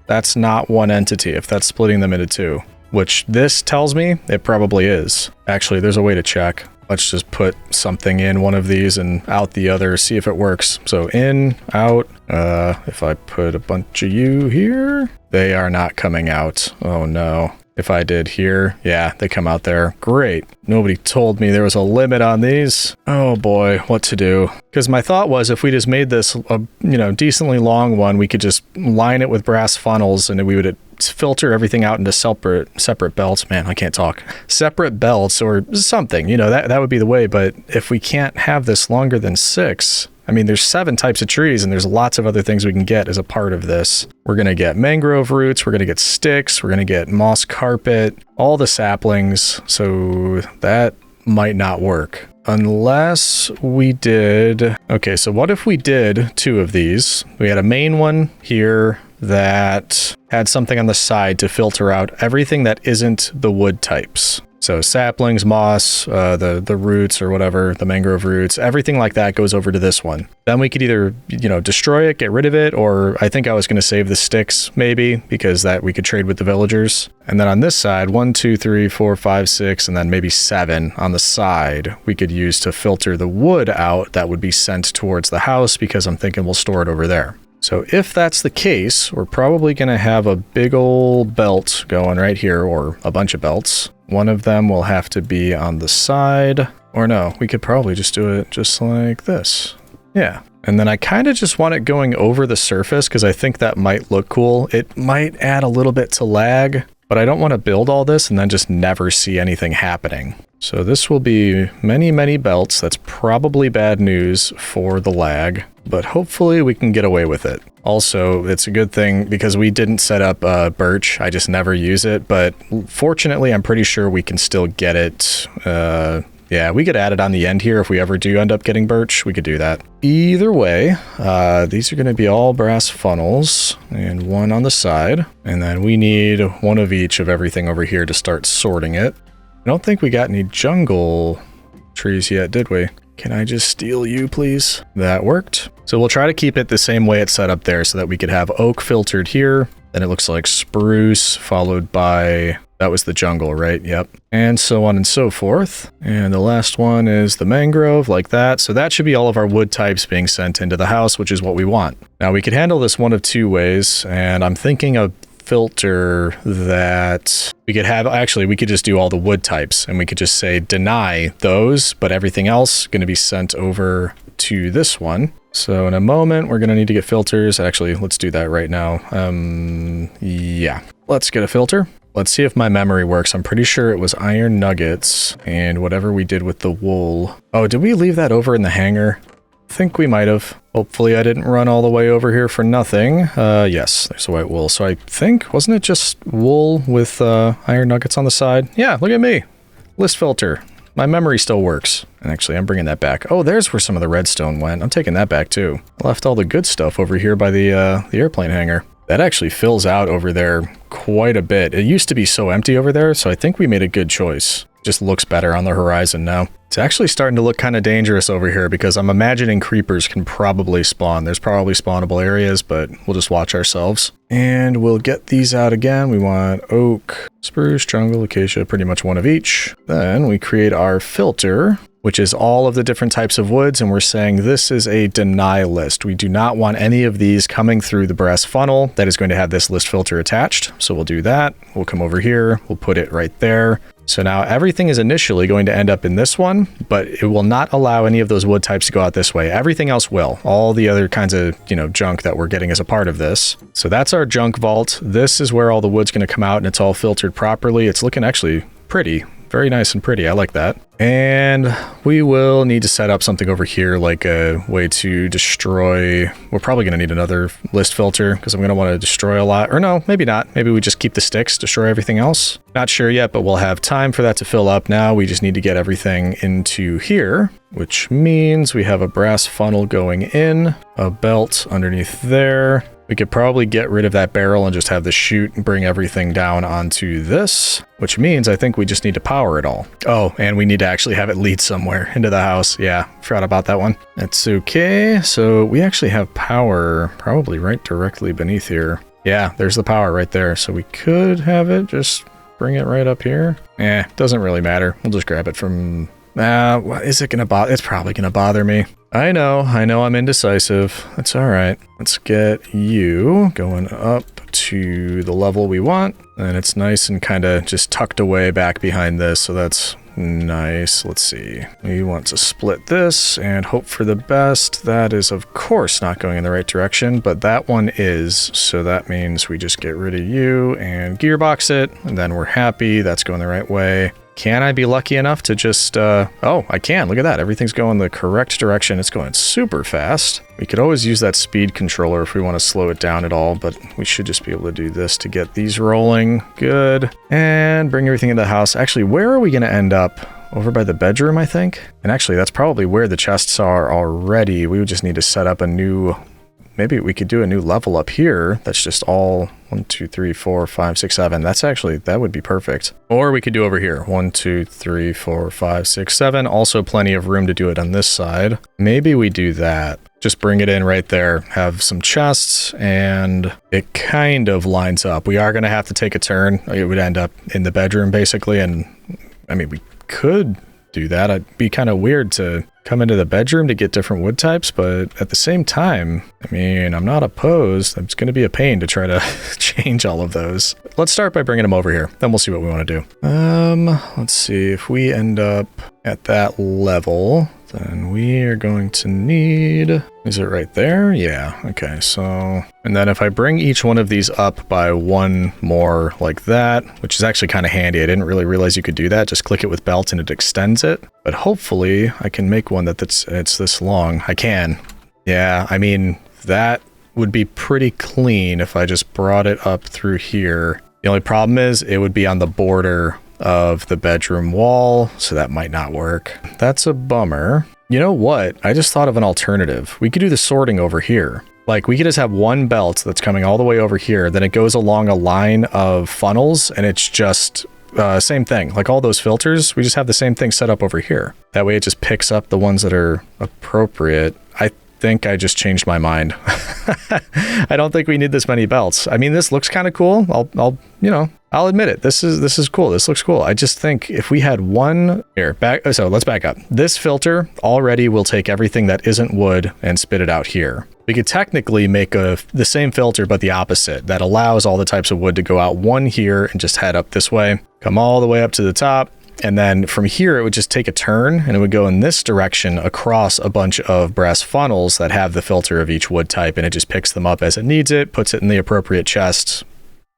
that's not one entity, if that's splitting them into two. Which this tells me it probably is. Actually, there's a way to check. Let's just put something in one of these and out the other, see if it works. So in, out, if I put a bunch of you here, they are not coming out. Oh no. If I did here, yeah, they come out there. Great. Nobody told me there was a limit on these. Oh boy, what to do? Because my thought was if we just made this a, decently long one, we could just line it with brass funnels and we would filter everything out into separate belts. Man, I can't talk. Separate belts or something, that would be the way. But if we can't have this longer than 6, I mean, there's 7 types of trees and there's lots of other things we can get as a part of this. We're going to get mangrove roots, we're going to get sticks, we're going to get moss carpet, all the saplings. So that might not work. Unless we did... Okay, so what if we did 2 of these? We had a main one here that had something on the side to filter out everything that isn't the wood types. So saplings, moss, the roots or whatever, the mangrove roots, everything like that goes over to this one. Then we could either, destroy it, get rid of it, or I think I was going to save the sticks maybe because that we could trade with the villagers. And then on this side, 1, 2, 3, 4, 5, 6, and then maybe 7 on the side we could use to filter the wood out that would be sent towards the house because I'm thinking we'll store it over there. So if that's the case, we're probably going to have a big old belt going right here, or a bunch of belts. One of them will have to be on the side, or no, we could probably just do it just like this. Yeah. And then I kind of just want it going over the surface because I think that might look cool. It might add a little bit to lag, but I don't want to build all this and then just never see anything happening. So this will be many, many belts. That's probably bad news for the lag, but hopefully we can get away with it. Also, it's a good thing because we didn't set up birch. I just never use it, but fortunately, I'm pretty sure we can still get it. Yeah, we could add it on the end here if we ever do end up getting birch. We could do that. Either way, these are going to be all brass funnels and one on the side. And then we need one of each of everything over here to start sorting it. I don't think we got any jungle trees yet, did we? Can I just steal you, please? That worked. So we'll try to keep it the same way it's set up there so that we could have oak filtered here. Then it looks like spruce followed by... That was the jungle, right? Yep. And so on and so forth. And the last one is the mangrove, like that. So that should be all of our wood types being sent into the house, which is what we want. Now we could handle this one of 2 ways, and I'm thinking a filter that we could have... Actually, we could just do all the wood types, and we could just say deny those, but everything else going to be sent over to this one. So in a moment, we're going to need to get filters. Actually, let's do that right now. Yeah, let's get a filter. Let's see if my memory works. I'm pretty sure it was iron nuggets and whatever we did with the wool. Oh, did we leave that over in the hangar? I think we might have. Hopefully I didn't run all the way over here for nothing. Yes, there's the white wool. So I think, wasn't it just wool with iron nuggets on the side? Yeah, look at me. List filter. My memory still works. And actually, I'm bringing that back. Oh, there's where some of the redstone went. I'm taking that back too. I left all the good stuff over here by the airplane hangar. That actually fills out over there quite a bit. It used to be so empty over there, so I think we made a good choice. Just looks better on the horizon now. It's actually starting to look kind of dangerous over here because I'm imagining creepers can probably spawn. There's probably spawnable areas, but we'll just watch ourselves. And we'll get these out again. We want oak, spruce, jungle, acacia, pretty much one of each. Then we create our filter, which is all of the different types of woods, and we're saying this is a deny list. We do not want any of these coming through the brass funnel that is going to have this list filter attached. So we'll do that. We'll come over here. We'll put it right there. So now everything is initially going to end up in this one, but it will not allow any of those wood types to go out this way. Everything else will. All the other kinds of, junk that we're getting as a part of this. So that's our junk vault. This is where all the wood's going to come out and it's all filtered properly. It's looking actually pretty. Very nice and pretty. I like that. And we will need to set up something over here, like a way to destroy. We're probably going to need another list filter because I'm going to want to destroy a lot. Or no, maybe not. Maybe we just keep the sticks, destroy everything else. Not sure yet, but we'll have time for that to fill up. Now we just need to get everything into here, which means we have a brass funnel going in, a belt underneath there. We could probably get rid of that barrel and just have the chute and bring everything down onto this, which means I think we just need to power it all. Oh, and we need to actually have it lead somewhere into the house. Yeah, forgot about that one. That's okay. So we actually have power probably right directly beneath here. Yeah, there's the power right there. So we could have it just bring it right up here. Doesn't really matter. We'll just grab it from... is it gonna bother? It's probably gonna bother me. I know I'm indecisive. That's all right. Let's get you going up to the level we want. And it's nice and kind of just tucked away back behind this. So that's nice. Let's see. We want to split this and hope for the best. That is, of course, not going in the right direction, but that one is. So that means we just get rid of you and gearbox it, and then we're happy. That's going the right way. Can I be lucky enough to just, oh, I can. Look at that. Everything's going the correct direction. It's going super fast. We could always use that speed controller if we want to slow it down at all, but we should just be able to do this to get these rolling. Good. And bring everything into the house. Actually, where are we going to end up? Over by the bedroom, I think. And actually, that's probably where the chests are already. We would just need to set up a new... Maybe we could do a new level up here. That's just all 1, 2, 3, 4, 5, 6, 7. That's actually, that would be perfect. Or we could do over here. 1, 2, 3, 4, 5, 6, 7. Also plenty of room to do it on this side. Maybe we do that. Just bring it in right there. Have some chests and it kind of lines up. We are going to have to take a turn. It would end up in the bedroom basically. And I mean, we could do that. It'd be kind of weird to come into the bedroom to get different wood types, but at the same time, I mean, I'm not opposed. It's going to be a pain to try to change all of those. Let's start by bringing them over here. Then we'll see what we want to do. Let's see if we end up at that level, then we are going to need, is it right there? Yeah. Okay. So, and then if I bring each one of these up by one more like that, which is actually kind of handy. I didn't really realize you could do that. Just click it with belt and it extends it. But hopefully I can make one it's this long. I can. Yeah. I mean, that would be pretty clean if I just brought it up through here. The only problem is it would be on the border of the bedroom wall, so that might not work. That's a bummer. You know what? I just thought of an alternative. We could do the sorting over here. Like, we could just have one belt that's coming all the way over here, then it goes along a line of funnels, and it's just same thing. Like all those filters, we just have the same thing set up over here. That way it just picks up the ones that are appropriate. I think I just changed my mind. I don't think we need this many belts. I mean, this looks kind of cool. I'll admit it. This is cool. This looks cool. I just think if we had one here, so let's back up. This filter already will take everything that isn't wood and spit it out here. We could technically make the same filter, but the opposite, that allows all the types of wood to go out one here and just head up this way, come all the way up to the top. And then from here, it would just take a turn and it would go in this direction across a bunch of brass funnels that have the filter of each wood type, and it just picks them up as it needs it, puts it in the appropriate chest.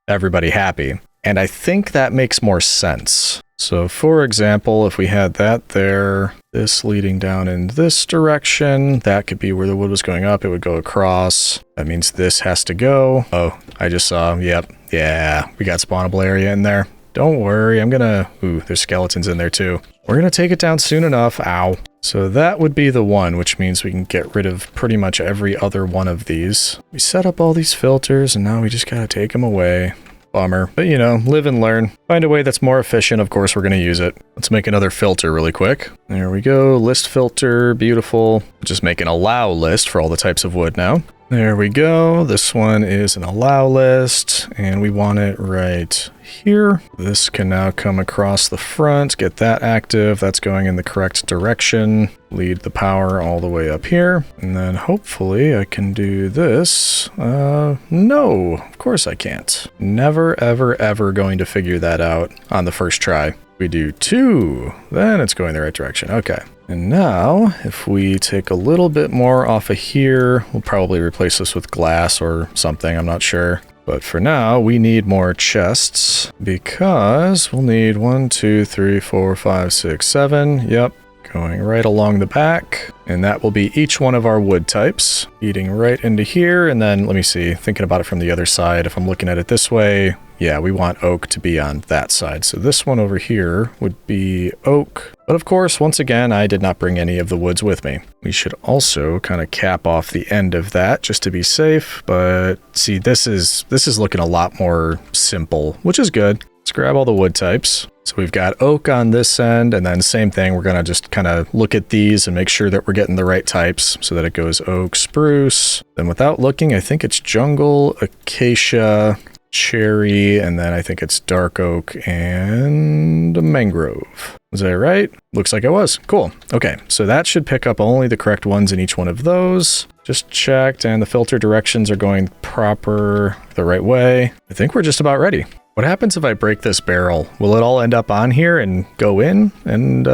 Everybody happy. And I think that makes more sense. So for example, if we had that there, this leading down in this direction, that could be where the wood was going up. It would go across. That means this has to go. Oh, I just saw, yep. Yeah, we got spawnable area in there. Don't worry, ooh, there's skeletons in there too. We're gonna take it down soon enough. Ow. So that would be the one, which means we can get rid of pretty much every other one of these. We set up all these filters and now we just gotta take them away. Bummer, but live and learn. Find a way that's more efficient. Of course, we're gonna use it. Let's make another filter really quick. There we go, list filter, beautiful. Just make an allow list for all the types of wood now. There we go. This one is an allow list and we want it right here. This can now come across the front, get that active. That's going in the correct direction. Lead the power all the way up here. And then hopefully I can do this. No, of course I can't. Never, ever, ever going to figure that out on the first try. We do 2, then it's going the right direction. Okay. And now, if we take a little bit more off of here, we'll probably replace this with glass or something, I'm not sure. But for now, we need more chests because we'll need 1, 2, 3, 4, 5, 6, 7. Yep. Going right along the back. And that will be each one of our wood types. Feeding right into here. And then, let me see, thinking about it from the other side, if I'm looking at it this way, yeah, we want oak to be on that side. So this one over here would be oak. But of course, once again, I did not bring any of the woods with me. We should also kind of cap off the end of that just to be safe. But see, this is looking a lot more simple, which is good. Let's grab all the wood types. So we've got oak on this end, and then same thing. We're going to just kind of look at these and make sure that we're getting the right types so that it goes oak, spruce. Then without looking, I think it's jungle, acacia, cherry, and then I think it's dark oak and mangrove. Was I right? Looks like I was. Cool. Okay, so that should pick up only the correct ones in each one of those. Just checked, and the filter directions are going the right way. I think we're just about ready. What happens if I break this barrel? Will it all end up on here and go in and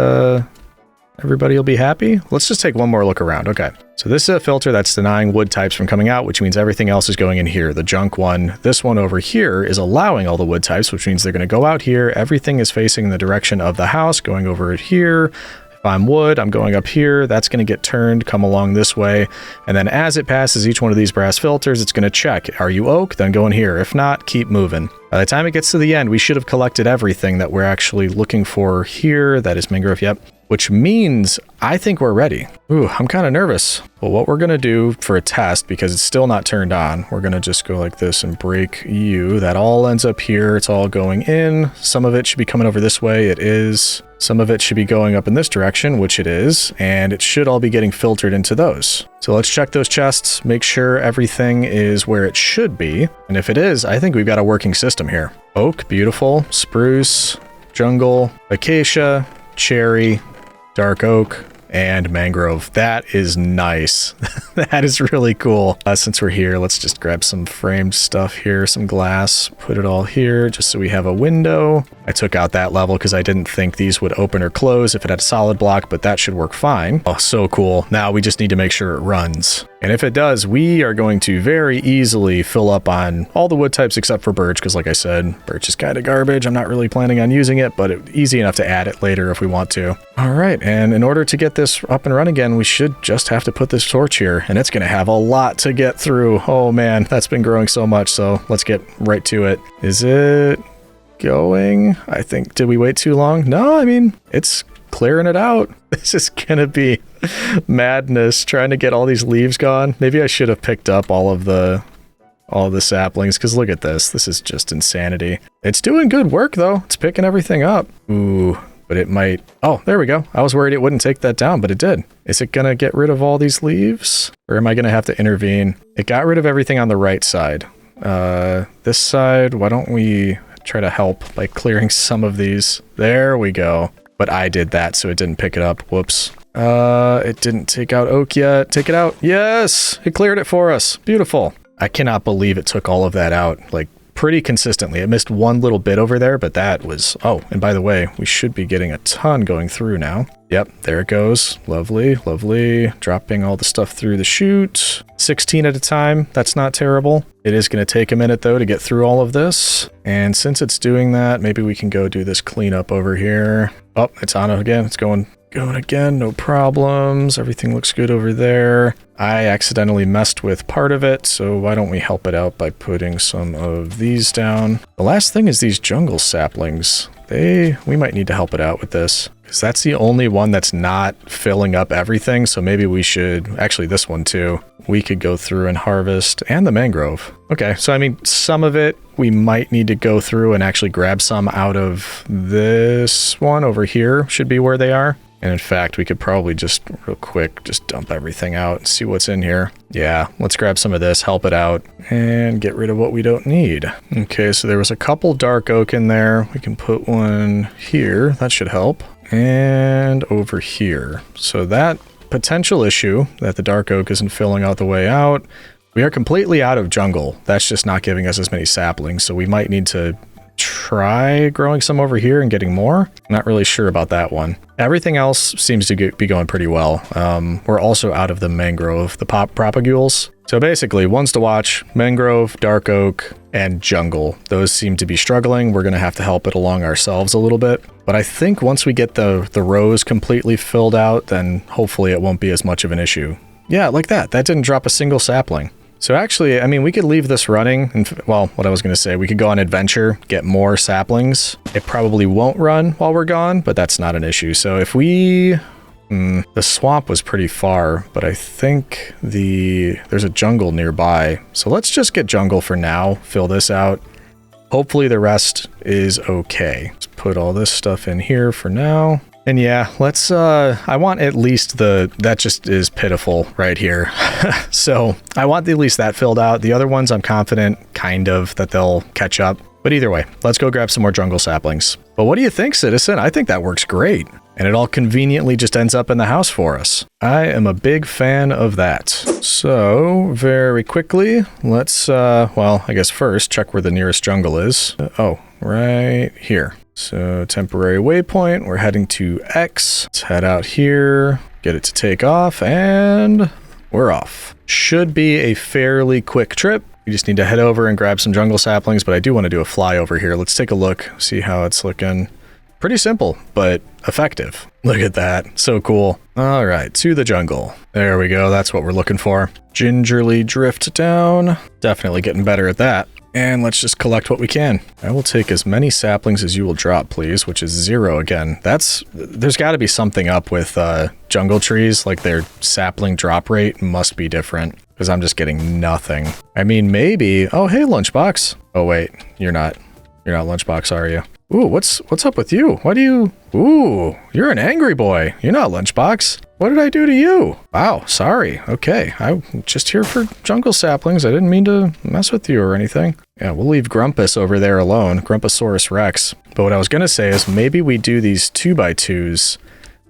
everybody will be happy? Let's just take one more look around. Okay, so this is a filter that's denying wood types from coming out, which means everything else is going in here. The junk one, this one over here is allowing all the wood types, which means they're going to go out here. Everything is facing the direction of the house, going over it here. If I'm wood, I'm going up here. That's going to get turned, come along this way. And then as it passes each one of these brass filters, it's going to check. Are you oak? Then go in here. If not, keep moving. By the time it gets to the end, we should have collected everything that we're actually looking for here. That is mangrove, yep. Which means I think we're ready. Ooh, I'm kind of nervous. Well, what we're going to do for a test, because it's still not turned on, we're going to just go like this and break you. That all ends up here. It's all going in. Some of it should be coming over this way. It is. Some of it should be going up in this direction, which it is, and it should all be getting filtered into those. So let's check those chests, make sure everything is where it should be. And if it is, I think we've got a working system here. Oak, beautiful. Spruce, jungle, acacia, cherry, dark oak, and mangrove. That is nice. That is really cool. Since we're here, let's just grab some framed stuff here, some glass, put it all here just so we have a window. I took out that level because I didn't think these would open or close if it had a solid block, but that should work fine. Oh, so cool. Now we just need to make sure it runs. And if it does, we are going to very easily fill up on all the wood types except for birch, because like I said, birch is kind of garbage. I'm not really planning on using it, but easy enough to add it later if we want to. All right, and in order to get this up and running again, we should just have to put this torch here, and it's going to have a lot to get through. Oh man, that's been growing so much, so let's get right to it. Is it going? I think, did we wait too long? No, I mean, it's clearing it out. This is gonna be madness trying to get all these leaves gone. Maybe I should have picked up all of the saplings, because look at this. This is just insanity. It's doing good work though. It's picking everything up. Ooh, but it might. Oh, there we go. I was worried it wouldn't take that down, but it did. Is it gonna get rid of all these leaves, or am I gonna have to intervene? It got rid of everything on the right side. This side, why don't we try to help by clearing some of these? There we go. But I did that, so it didn't pick it up. Whoops. It didn't take out oak yet. Take it out. Yes! It cleared it for us. Beautiful. I cannot believe it took all of that out, like, pretty consistently. It missed one little bit over there, but that was... Oh, and by the way, we should be getting a ton going through now. Yep, there it goes. Lovely, lovely. Dropping all the stuff through the chute. 16 at a time. That's not terrible. It is going to take a minute, though, to get through all of this. And since it's doing that, maybe we can go do this cleanup over here. Oh, it's on again. It's going again. No problems. Everything looks good over there. I accidentally messed with part of it, so why don't we help it out by putting some of these down. The last thing is these jungle saplings. We might need to help it out with this, because that's the only one that's not filling up everything. So maybe we should, actually this one too, we could go through and harvest, and the mangrove. Okay, so I mean, some of it we might need to go through and actually grab some out of this one over here, should be where they are. And in fact, we could probably just real quick, just dump everything out and see what's in here. Yeah, let's grab some of this, help it out, and get rid of what we don't need. Okay, so there was a couple dark oak in there. We can put one here. That should help. And over here. So that potential issue that the dark oak isn't filling out the way out, we are completely out of jungle. That's just not giving us as many saplings. So we might need to try growing some over here and getting more. I'm not really sure about that one. Everything else seems to be going pretty well. We're also out of the mangrove, the propagules. So basically, ones to watch: mangrove, dark oak, and jungle. Those seem to be struggling. We're going to have to help it along ourselves a little bit. But I think once we get the rows completely filled out, then hopefully it won't be as much of an issue. Yeah, like that. That didn't drop a single sapling. So actually, I mean, we could leave this running, and well, what I was going to say, we could go on adventure, get more saplings. It probably won't run while we're gone, but that's not an issue. So if we... the swamp was pretty far, but I think there's a jungle nearby. So let's just get jungle for now, fill this out. Hopefully the rest is okay. Let's put all this stuff in here for now. And yeah, let's, I want at least that just is pitiful right here. So I want at least that filled out. The other ones I'm confident, kind of, that they'll catch up. But either way, let's go grab some more jungle saplings. But what do you think, Citizen? I think that works great. And it all conveniently just ends up in the house for us. I am a big fan of that. So, very quickly, let's, well, I guess first, check where the nearest jungle is. Oh, right here. So, temporary waypoint, we're heading to X. Let's head out here, get it to take off, and we're off. Should be a fairly quick trip. We just need to head over and grab some jungle saplings, but I do want to do a flyover here. Let's take a look, see how it's looking. Pretty simple, but effective. Look at that. So cool. All right, to the jungle. There we go. That's what we're looking for. Gingerly drift down. Definitely getting better at that. And let's just collect what we can. I will take as many saplings as you will drop, please, which is 0 again. There's got to be something up with jungle trees, like their sapling drop rate must be different, because I'm just getting nothing. I mean, maybe. Oh, hey, Lunchbox. Oh, wait, you're not Lunchbox, are you? Ooh, what's up with you? Why do you... Ooh, you're an angry boy. You're not Lunchbox. What did I do to you? Wow, sorry. Okay, I'm just here for jungle saplings. I didn't mean to mess with you or anything. Yeah, we'll leave Grumpus over there alone. Grumposaurus Rex. But what I was gonna say is maybe we do these 2x2s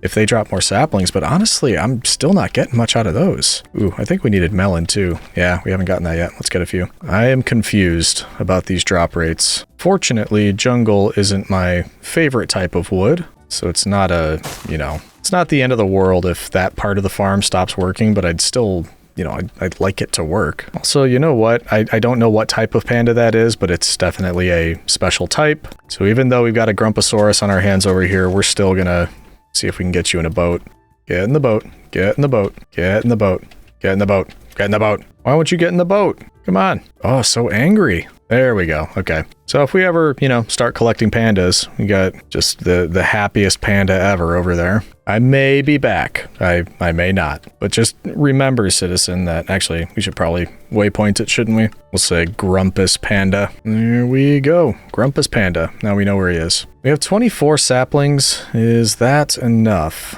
if they drop more saplings, but honestly, I'm still not getting much out of those. Ooh, I think we needed melon too. Yeah, we haven't gotten that yet. Let's get a few. I am confused about these drop rates. Fortunately, jungle isn't my favorite type of wood, so it's not a, it's not the end of the world if that part of the farm stops working, but I'd still, I'd like it to work. Also, you know what? I don't know what type of panda that is, but it's definitely a special type. So even though we've got a Grumposaurus on our hands over here, we're still gonna see if we can get you in a boat. Get in the boat. Get in the boat. Get in the boat. Get in the boat. Get in the boat. Why won't you get in the boat? Come on. Oh, so angry. There we go. Okay. So if we ever, start collecting pandas, we got just the happiest panda ever over there. I may be back. I may not. But just remember, Citizen, that actually we should probably waypoint it, shouldn't we? We'll say Grumpus Panda. There we go. Grumpus Panda. Now we know where he is. We have 24 saplings. Is that enough?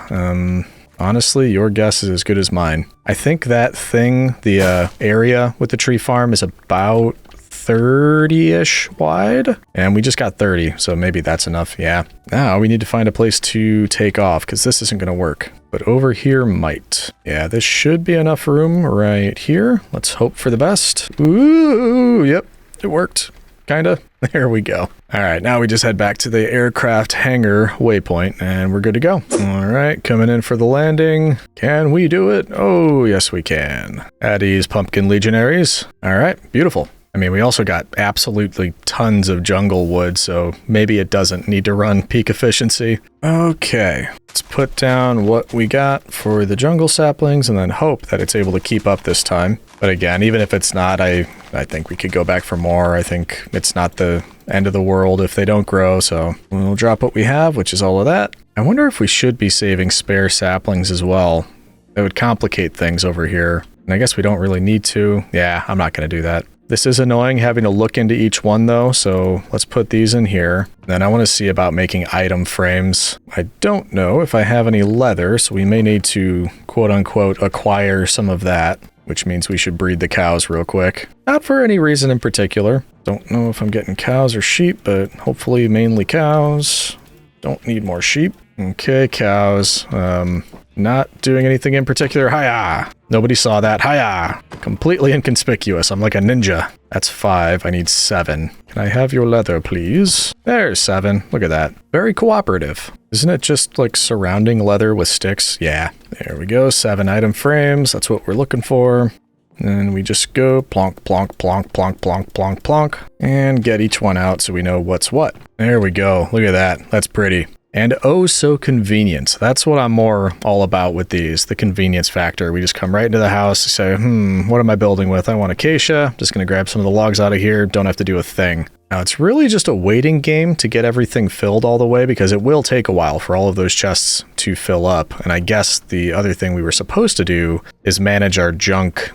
Honestly, your guess is as good as mine. I think that thing, the area with the tree farm, is about 30-ish wide, and we just got 30, so maybe that's enough. Yeah. Now we need to find a place to take off, because this isn't going to work. But over here might. Yeah, this should be enough room right here. Let's hope for the best. Ooh, yep, it worked. Kinda. There we go. All right, now we just head back to the aircraft hangar waypoint, and we're good to go. All right, coming in for the landing. Can we do it? Oh, yes, we can. At ease, pumpkin legionaries. All right, beautiful. I mean, we also got absolutely tons of jungle wood, so maybe it doesn't need to run peak efficiency. Okay, let's put down what we got for the jungle saplings and then hope that it's able to keep up this time. But again, even if it's not, I think we could go back for more. I think it's not the end of the world if they don't grow, so we'll drop what we have, which is all of that. I wonder if we should be saving spare saplings as well. That would complicate things over here. And I guess we don't really need to. Yeah, I'm not going to do that. This is annoying having to look into each one though, so let's put these in here. Then I want to see about making item frames. I don't know if I have any leather, so we may need to quote unquote acquire some of that, which means we should breed the cows real quick. Not for any reason in particular. Don't know if I'm getting cows or sheep, but hopefully mainly cows. Don't need more sheep. Okay, cows. Not doing anything in particular. Hiya! Nobody saw that. Hiya! Completely inconspicuous. I'm like a ninja. That's 5. I need 7. Can I have your leather, please? There's 7. Look at that. Very cooperative. Isn't it just like surrounding leather with sticks? Yeah. There we go. 7 item frames. That's what we're looking for. And we just go plonk, plonk, plonk, plonk, plonk, plonk, plonk, and get each one out so we know what's what. There we go. Look at that. That's pretty. And oh, so convenient. That's what I'm more all about with these, the convenience factor. We just come right into the house, say, what am I building with? I want acacia. Just going to grab some of the logs out of here. Don't have to do a thing. Now, it's really just a waiting game to get everything filled all the way, because it will take a while for all of those chests to fill up. And I guess the other thing we were supposed to do is manage our junk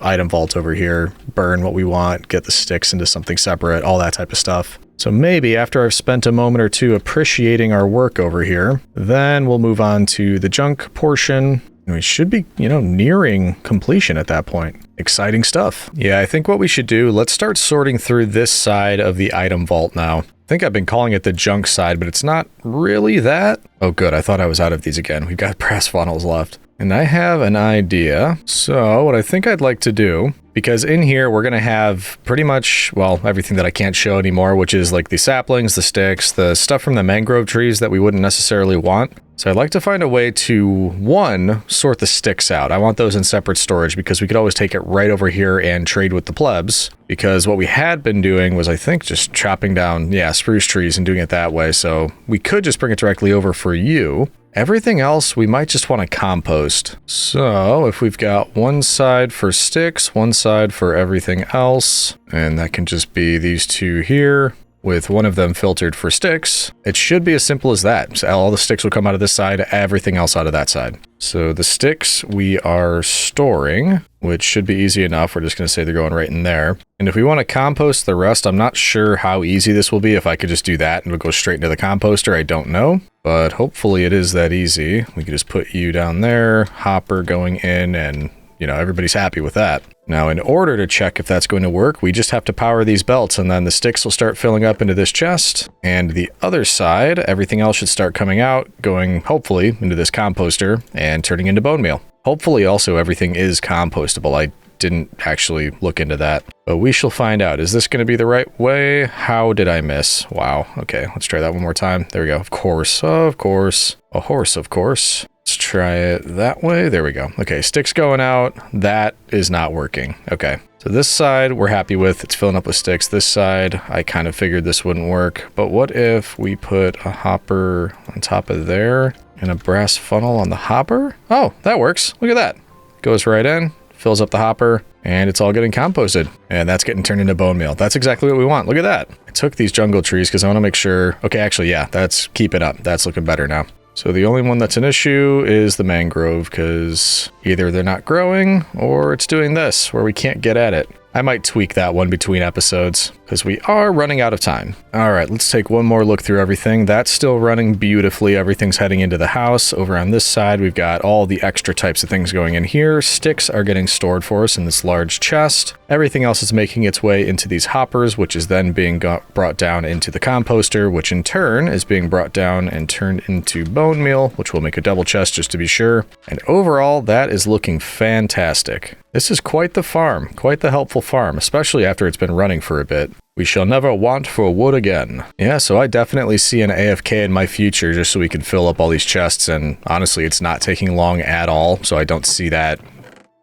item vault over here burn what we want, get the sticks into something separate, all that type of stuff. So maybe after I've spent a moment or two appreciating our work over here, then we'll move on to the junk portion. We should be, nearing completion at that point. Exciting stuff. Yeah, I think what we should do, let's start sorting through this side of the item vault now. I think I've been calling it the junk side, but it's not really that. Oh, good. I thought I was out of these again. We've got brass funnels left. And I have an idea. So what I think I'd like to do, because in here we're going to have pretty much, well, everything that I can't show anymore, which is like the saplings, the sticks, the stuff from the mangrove trees that we wouldn't necessarily want. So I'd like to find a way to, one, sort the sticks out. I want those in separate storage because we could always take it right over here and trade with the plebs. Because what we had been doing was, I think, just chopping down, spruce trees and doing it that way. So we could just bring it directly over for you. Everything else, we might just want to compost. So if we've got one side for sticks, one side for everything else, and that can just be these two here, with one of them filtered for sticks, it should be as simple as that. So all the sticks will come out of this side, everything else out of that side. So the sticks we are storing, which should be easy enough. We're just going to say they're going right in there. And if we want to compost the rest, I'm not sure how easy this will be. If I could just do that and it'll go straight into the composter, I don't know. But hopefully it is that easy. We could just put you down there, hopper going in, and everybody's happy with that. Now, in order to check if that's going to work, we just have to power these belts, and then the sticks will start filling up into this chest. And the other side, everything else should start coming out, going, hopefully, into this composter and turning into bone meal. Hopefully, also, everything is compostable. I didn't actually look into that, but we shall find out. Is this going to be the right way? How did I miss? Wow. Okay, let's try that one more time. There we go. Of course. Of course. A horse, of course. Let's try it that way. There we go. Okay, sticks going out. That is not working. Okay, so this side we're happy with. It's filling up with sticks. This side, I kind of figured this wouldn't work. But what if we put a hopper on top of there and a brass funnel on the hopper? Oh, that works. Look at that. Goes right in, fills up the hopper, and it's all getting composted. And that's getting turned into bone meal. That's exactly what we want. Look at that. I took these jungle trees because I want to make sure. Okay, actually, yeah, that's keep it up. That's looking better now. So the only one that's an issue is the mangrove, because either they're not growing or it's doing this where we can't get at it. I might tweak that one between episodes because we are running out of time. All right, let's take one more look through everything. That's still running beautifully. Everything's heading into the house. Over on this side, we've got all the extra types of things going in here. Sticks are getting stored for us in this large chest. Everything else is making its way into these hoppers, which is then being brought down into the composter, which in turn is being brought down and turned into bone meal, which will make a double chest just to be sure. And overall, that is looking fantastic. This is quite the farm, quite the helpful farm, especially after it's been running for a bit. We shall never want for wood again. Yeah, so I definitely see an AFK in my future just so we can fill up all these chests, and honestly, it's not taking long at all, so I don't see that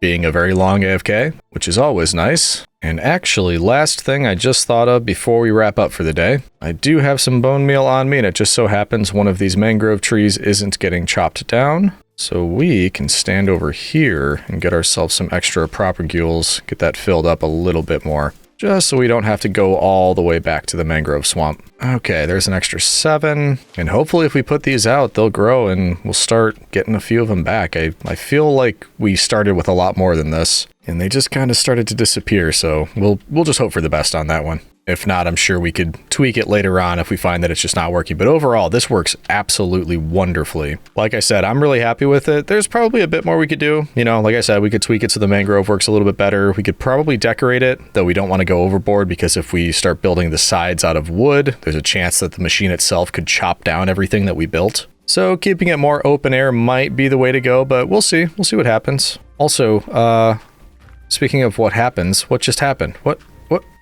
being a very long AFK, which is always nice. And actually, last thing I just thought of before we wrap up for the day, I do have some bone meal on me, and it just so happens one of these mangrove trees isn't getting chopped down. So we can stand over here and get ourselves some extra propagules, get that filled up a little bit more, just so we don't have to go all the way back to the mangrove swamp. Okay, there's an extra 7, and hopefully if we put these out, they'll grow and we'll start getting a few of them back. I feel like we started with a lot more than this, and they just kind of started to disappear, so we'll just hope for the best on that one. If not, I'm sure we could tweak it later on if we find that it's just not working. But overall, this works absolutely wonderfully. Like I said, I'm really happy with it. There's probably a bit more we could do. Like I said, we could tweak it so the mangrove works a little bit better. We could probably decorate it, though we don't want to go overboard because if we start building the sides out of wood, there's a chance that the machine itself could chop down everything that we built. So keeping it more open air might be the way to go, but we'll see. We'll see what happens. Also, speaking of what happens, what just happened? What?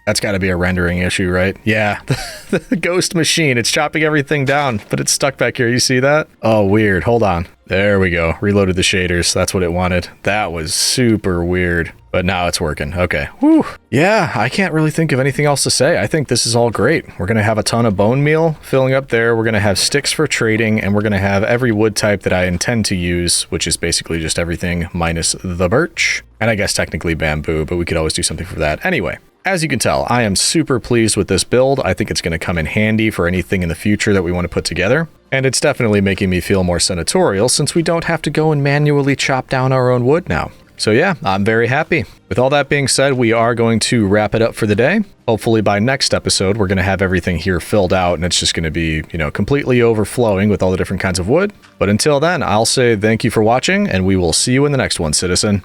That's got to be a rendering issue, right? Yeah, the ghost machine, it's chopping everything down, but it's stuck back here. You see that? Oh, weird. Hold on. There we go. Reloaded the shaders. That's what it wanted. That was super weird, but now it's working. Okay. Whew. Yeah, I can't really think of anything else to say. I think this is all great. We're going to have a ton of bone meal filling up there. We're going to have sticks for trading, and we're going to have every wood type that I intend to use, which is basically just everything minus the birch. And I guess technically bamboo, but we could always do something for that. Anyway. As you can tell, I am super pleased with this build. I think it's going to come in handy for anything in the future that we want to put together. And it's definitely making me feel more senatorial since we don't have to go and manually chop down our own wood now. So yeah, I'm very happy. With all that being said, we are going to wrap it up for the day. Hopefully by next episode, we're going to have everything here filled out and it's just going to be, completely overflowing with all the different kinds of wood. But until then, I'll say thank you for watching and we will see you in the next one, citizen.